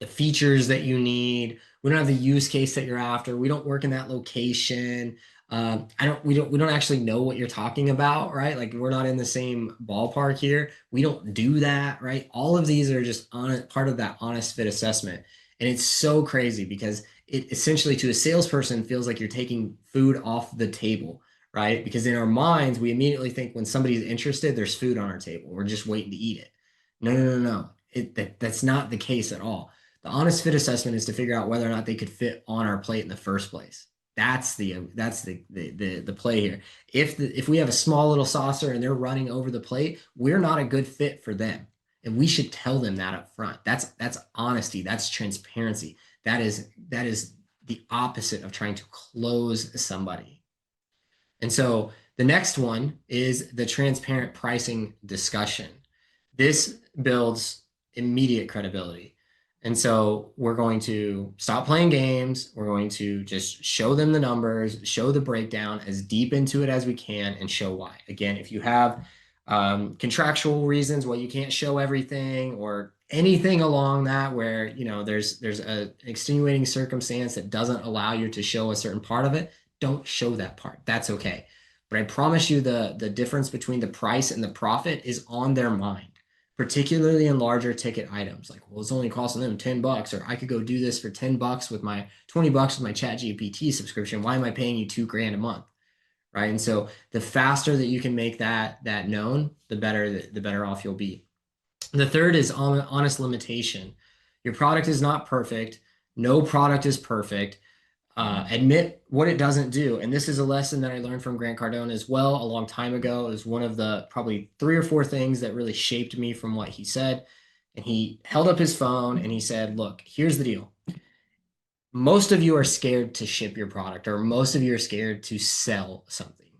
features that you need. We don't have the use case that you're after. We don't work in that location. We don't actually know what you're talking about, right? Like we're not in the same ballpark here. We don't do that, right? All of these are just part of that honest fit assessment. And it's so crazy because it essentially to a salesperson feels like you're taking food off the table, right? Because in our minds, we immediately think when somebody's interested, there's food on our table. We're just waiting to eat it. No. That's not the case at all. The honest fit assessment is to figure out whether or not they could fit on our plate in the first place. That's the play here. If we have a small little saucer and they're running over the plate, we're not a good fit for them. And we should tell them that up front. That's honesty. That's transparency. That is the opposite of trying to close somebody. And so the next one is the transparent pricing discussion. This builds immediate credibility. And so we're going to stop playing games. We're going to just show them the numbers, show the breakdown as deep into it as we can, and show why. Again, if you have contractual reasons why you can't show everything or anything along that where there's a extenuating circumstance that doesn't allow you to show a certain part of it, don't show that part. That's okay. But I promise you the difference between the price and the profit is on their mind, particularly in larger ticket items. Like, well, it's only costing them $10, or I could go do this for $10 with my $20 with my ChatGPT subscription. Why am I paying you $2,000 a month? Right. And so the faster that you can make that known, the better off you'll be. The third is honest limitation. Your product is not perfect. No product is perfect. Admit what it doesn't do. And this is a lesson that I learned from Grant Cardone as well a long time ago. It was one of the probably 3 or 4 things that really shaped me from what he said. And he held up his phone and he said, look, here's the deal. Most of you are scared to ship your product, or most of you are scared to sell something.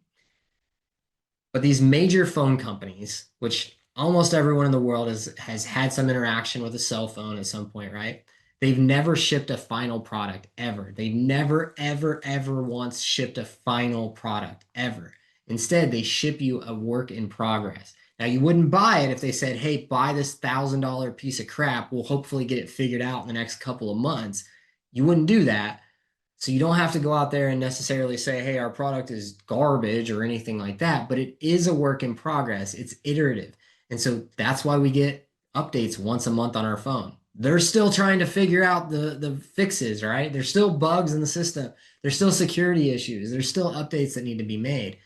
But these major phone companies, which almost everyone in the world has had some interaction with a cell phone at some point, right? They've never shipped a final product ever. They've never, ever, ever once shipped a final product ever. Instead, they ship you a work in progress. Now, you wouldn't buy it if they said, hey, buy this $1,000 piece of crap. We'll hopefully get it figured out in the next couple of months. You wouldn't do that. So you don't have to go out there and necessarily say, hey, our product is garbage or anything like that, but it is a work in progress. It's iterative. And so that's why we get updates once a month on our phone. They're still trying to figure out the fixes, right? There's still bugs in the system. There's still security issues. There's still updates that need to be made.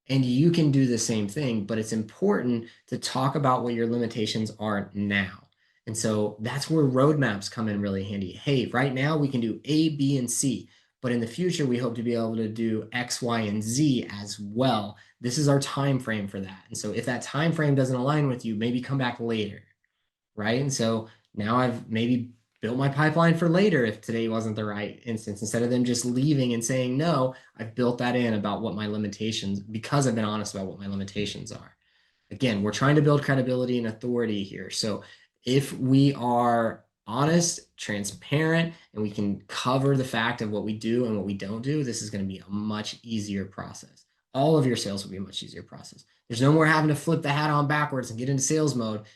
And you can do the same thing, but it's important to talk about what your limitations are now. And so that's where roadmaps come in really handy. Hey, right now we can do A, B, and C, but in the future we hope to be able to do X, Y, and Z as well. This is our time frame for that. And so if that time frame doesn't align with you, maybe come back later, right? And so now I've maybe built my pipeline for later if today wasn't the right instance. Instead of them just leaving and saying no, I've built that in about what my limitations, because I've been honest about what my limitations are. Again, we're trying to build credibility and authority here. So if we are honest, transparent, and we can cover the fact of what we do and what we don't do, this is going to be a much easier process. All of your sales will be a much easier process. There's no more having to flip the hat on backwards and get into sales mode,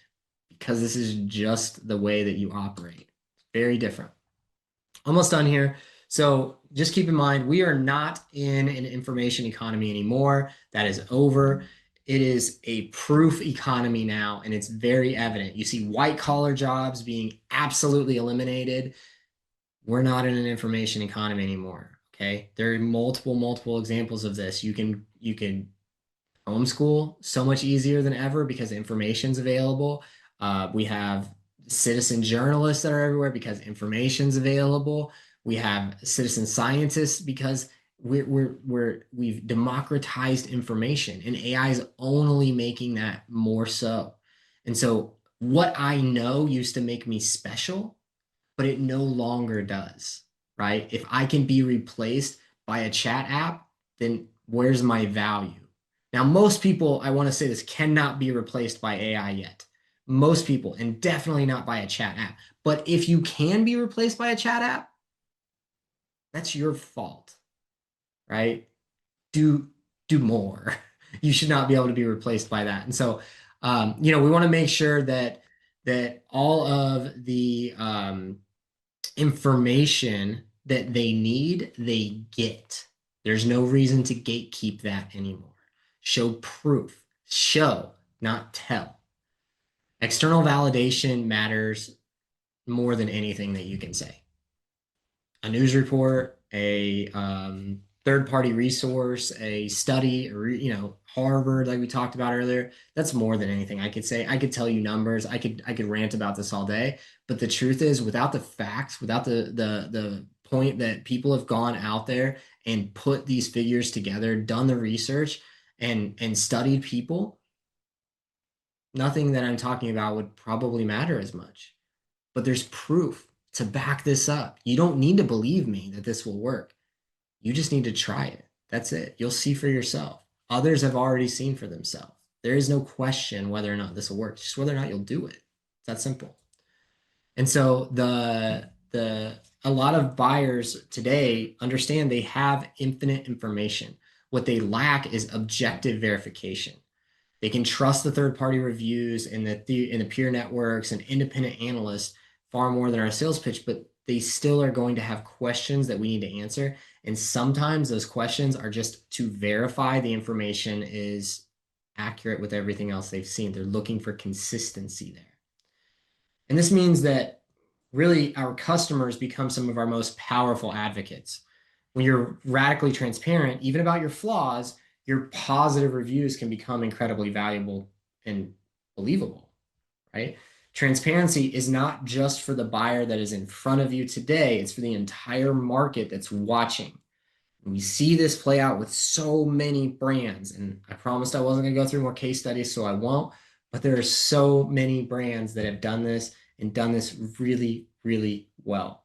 because this is just the way that you operate. Very different. Almost done here. So just keep in mind, we are not in an information economy anymore. That is over. It is a proof economy now, and it's very evident. You see white collar jobs being absolutely eliminated. We're not in an information economy anymore. Okay. There are multiple examples of this. You can homeschool so much easier than ever because information's available. We have citizen journalists that are everywhere because information's available. We have citizen scientists because we've democratized information, and AI is only making that more so. And so what I know used to make me special, but it no longer does, right? If I can be replaced by a chat app, then where's my value? Now, most people, I want to say this, cannot be replaced by AI yet. Most people, and definitely not by a chat app. But if you can be replaced by a chat app, that's your fault, right? Do more. You should not be able to be replaced by that. And so, we want to make sure that all of the information that they need, they get. There's no reason to gatekeep that anymore. Show proof. Show, not tell. External validation matters more than anything that you can say. A news report, a third-party resource, a study, or Harvard, like we talked about earlier, that's more than anything I could say. I could tell you numbers. I could rant about this all day. But the truth is, without the facts, without the point that people have gone out there and put these figures together, done the research, and studied people, nothing that I'm talking about would probably matter as much. But there's proof. to back this up. You don't need to believe me that this will work. You just need to try it. That's it. You'll see for yourself. Others have already seen for themselves. There is no question whether or not this will work, just whether or not you'll do it. It's that simple. And so a lot of buyers today understand they have infinite information. What they lack is objective verification. They can trust the third-party reviews and the peer networks and independent analysts far more than our sales pitch, but they still are going to have questions that we need to answer. And sometimes those questions are just to verify the information is accurate with everything else they've seen. They're looking for consistency there. And this means that really our customers become some of our most powerful advocates. When you're radically transparent, even about your flaws, your positive reviews can become incredibly valuable and believable, right? Transparency is not just for the buyer that is in front of you today, it's for the entire market that's watching. And we see this play out with so many brands, and I promised I wasn't going to go through more case studies, so I won't, but there are so many brands that have done this and done this really, really well.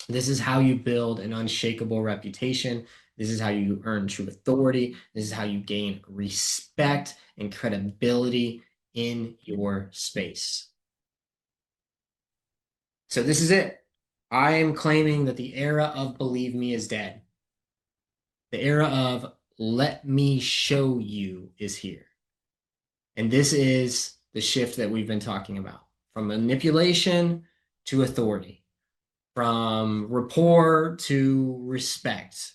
This is how you build an unshakable reputation. This is how you earn true authority. This is how you gain respect and credibility in your space. So this is it. I am claiming that the era of believe me is dead. The era of let me show you is here. And this is the shift that we've been talking about, from manipulation to authority, from rapport to respect,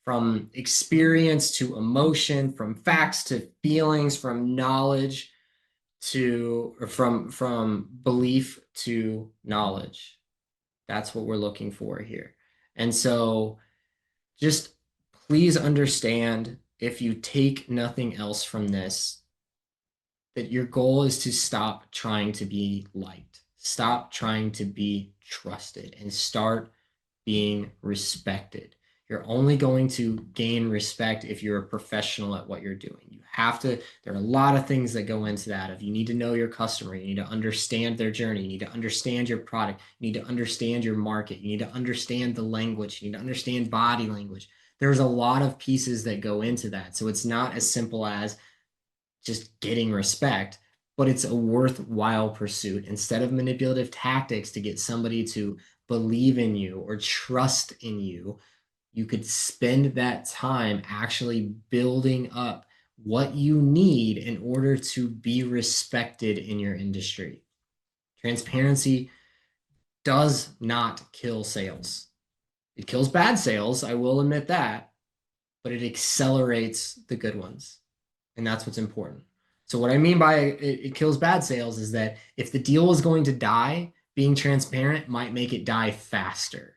from experience to emotion, from facts to feelings, from knowledge to, or from belief to knowledge. That's what we're looking for here. And so just please understand, if you take nothing else from this, that your goal is to stop trying to be liked, stop trying to be trusted, and start being respected. You're only going to gain respect if you're a professional at what you're doing. You have to, there are a lot of things that go into that. If you need to know your customer, you need to understand their journey, you need to understand your product, you need to understand your market, you need to understand the language, you need to understand body language. There's a lot of pieces that go into that. So it's not as simple as just getting respect, but it's a worthwhile pursuit. Instead of manipulative tactics to get somebody to believe in you or trust in you, you could spend that time actually building up what you need in order to be respected in your industry. Transparency does not kill sales. It kills bad sales, I will admit that, but it accelerates the good ones. And that's what's important. So what I mean by it kills bad sales is that if the deal is going to die, being transparent might make it die faster.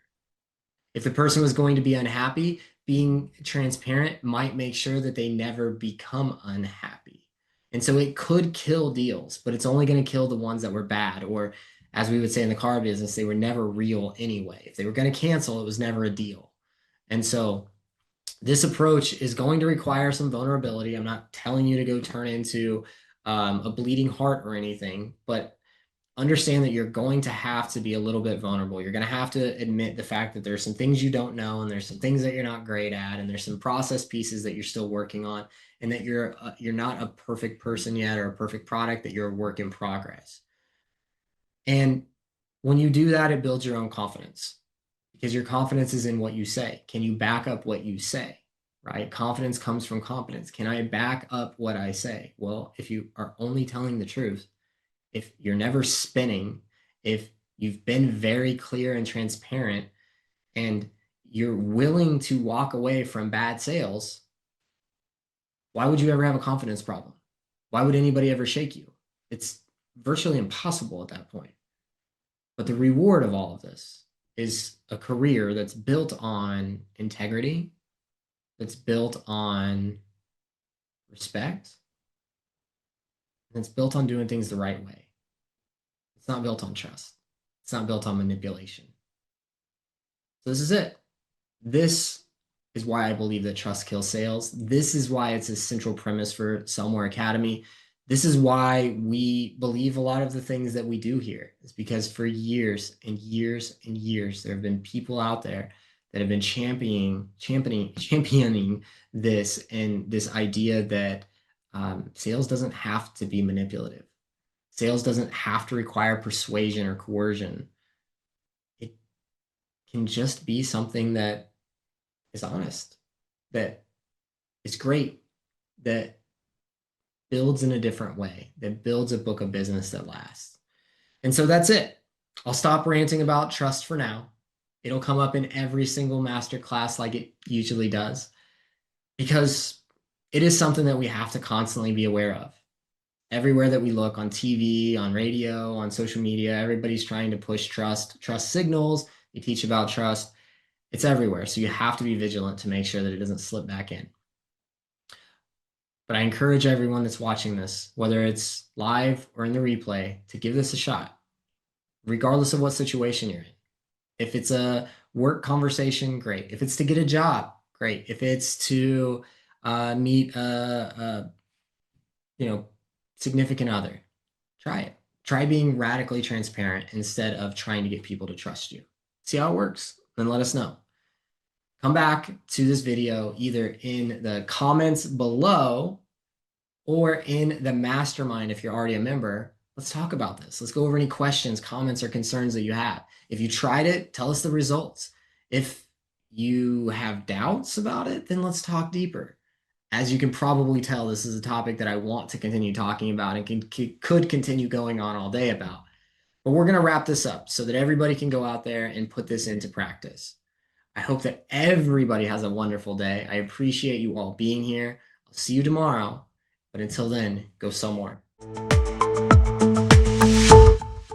If the person was going to be unhappy, being transparent might make sure that they never become unhappy. And so it could kill deals, but it's only going to kill the ones that were bad, or as we would say in the car business, they were never real anyway. If they were going to cancel, it was never a deal. And so this approach is going to require some vulnerability. I'm not telling you to go turn into a bleeding heart or anything, but understand that you're going to have to be a little bit vulnerable. You're going to have to admit the fact that there's some things you don't know, and there's some things that you're not great at, and there's some process pieces that you're still working on, and that you're not a perfect person yet or a perfect product, that you're a work in progress. And when you do that, it builds your own confidence, because your confidence is in what you say. Can you back up what you say, right? Confidence comes from competence. Can I back up what I say? Well, if you are only telling the truth, if you're never spinning, if you've been very clear and transparent, and you're willing to walk away from bad sales, why would you ever have a confidence problem? Why would anybody ever shake you? It's virtually impossible at that point. But the reward of all of this is a career that's built on integrity, that's built on respect, and it's built on doing things the right way. It's not built on trust. It's not built on manipulation. So this is it. This is why I believe that trust kills sales. This is why it's a central premise for Sell More Academy. This is why we believe a lot of the things that we do here. It's because for years and years and years, there have been people out there that have been championing this and this idea that sales doesn't have to be manipulative. Sales doesn't have to require persuasion or coercion. It can just be something that is honest, that is great, that builds in a different way, that builds a book of business that lasts. And so that's it. I'll stop ranting about trust for now. It'll come up in every single masterclass like it usually does, because it is something that we have to constantly be aware of. Everywhere that we look, on TV, on radio, on social media, everybody's trying to push trust signals. They teach about trust. It's everywhere. So you have to be vigilant to make sure that it doesn't slip back in. But I encourage everyone that's watching this, whether it's live or in the replay, to give this a shot, regardless of what situation you're in. If it's a work conversation, great. If it's to get a job, great. If it's to meet a significant other, try it. Try being radically transparent instead of trying to get people to trust you. See how it works, then let us know. Come back to this video either in the comments below or in the mastermind if you're already a member. Let's talk about this. Let's go over any questions, comments, or concerns that you have. If you tried it, tell us the results. If you have doubts about it, then let's talk deeper. As you can probably tell, this is a topic that I want to continue talking about and could continue going on all day about. But we're going to wrap this up so that everybody can go out there and put this into practice. I hope that everybody has a wonderful day. I appreciate you all being here. I'll see you tomorrow. But until then, go sell more.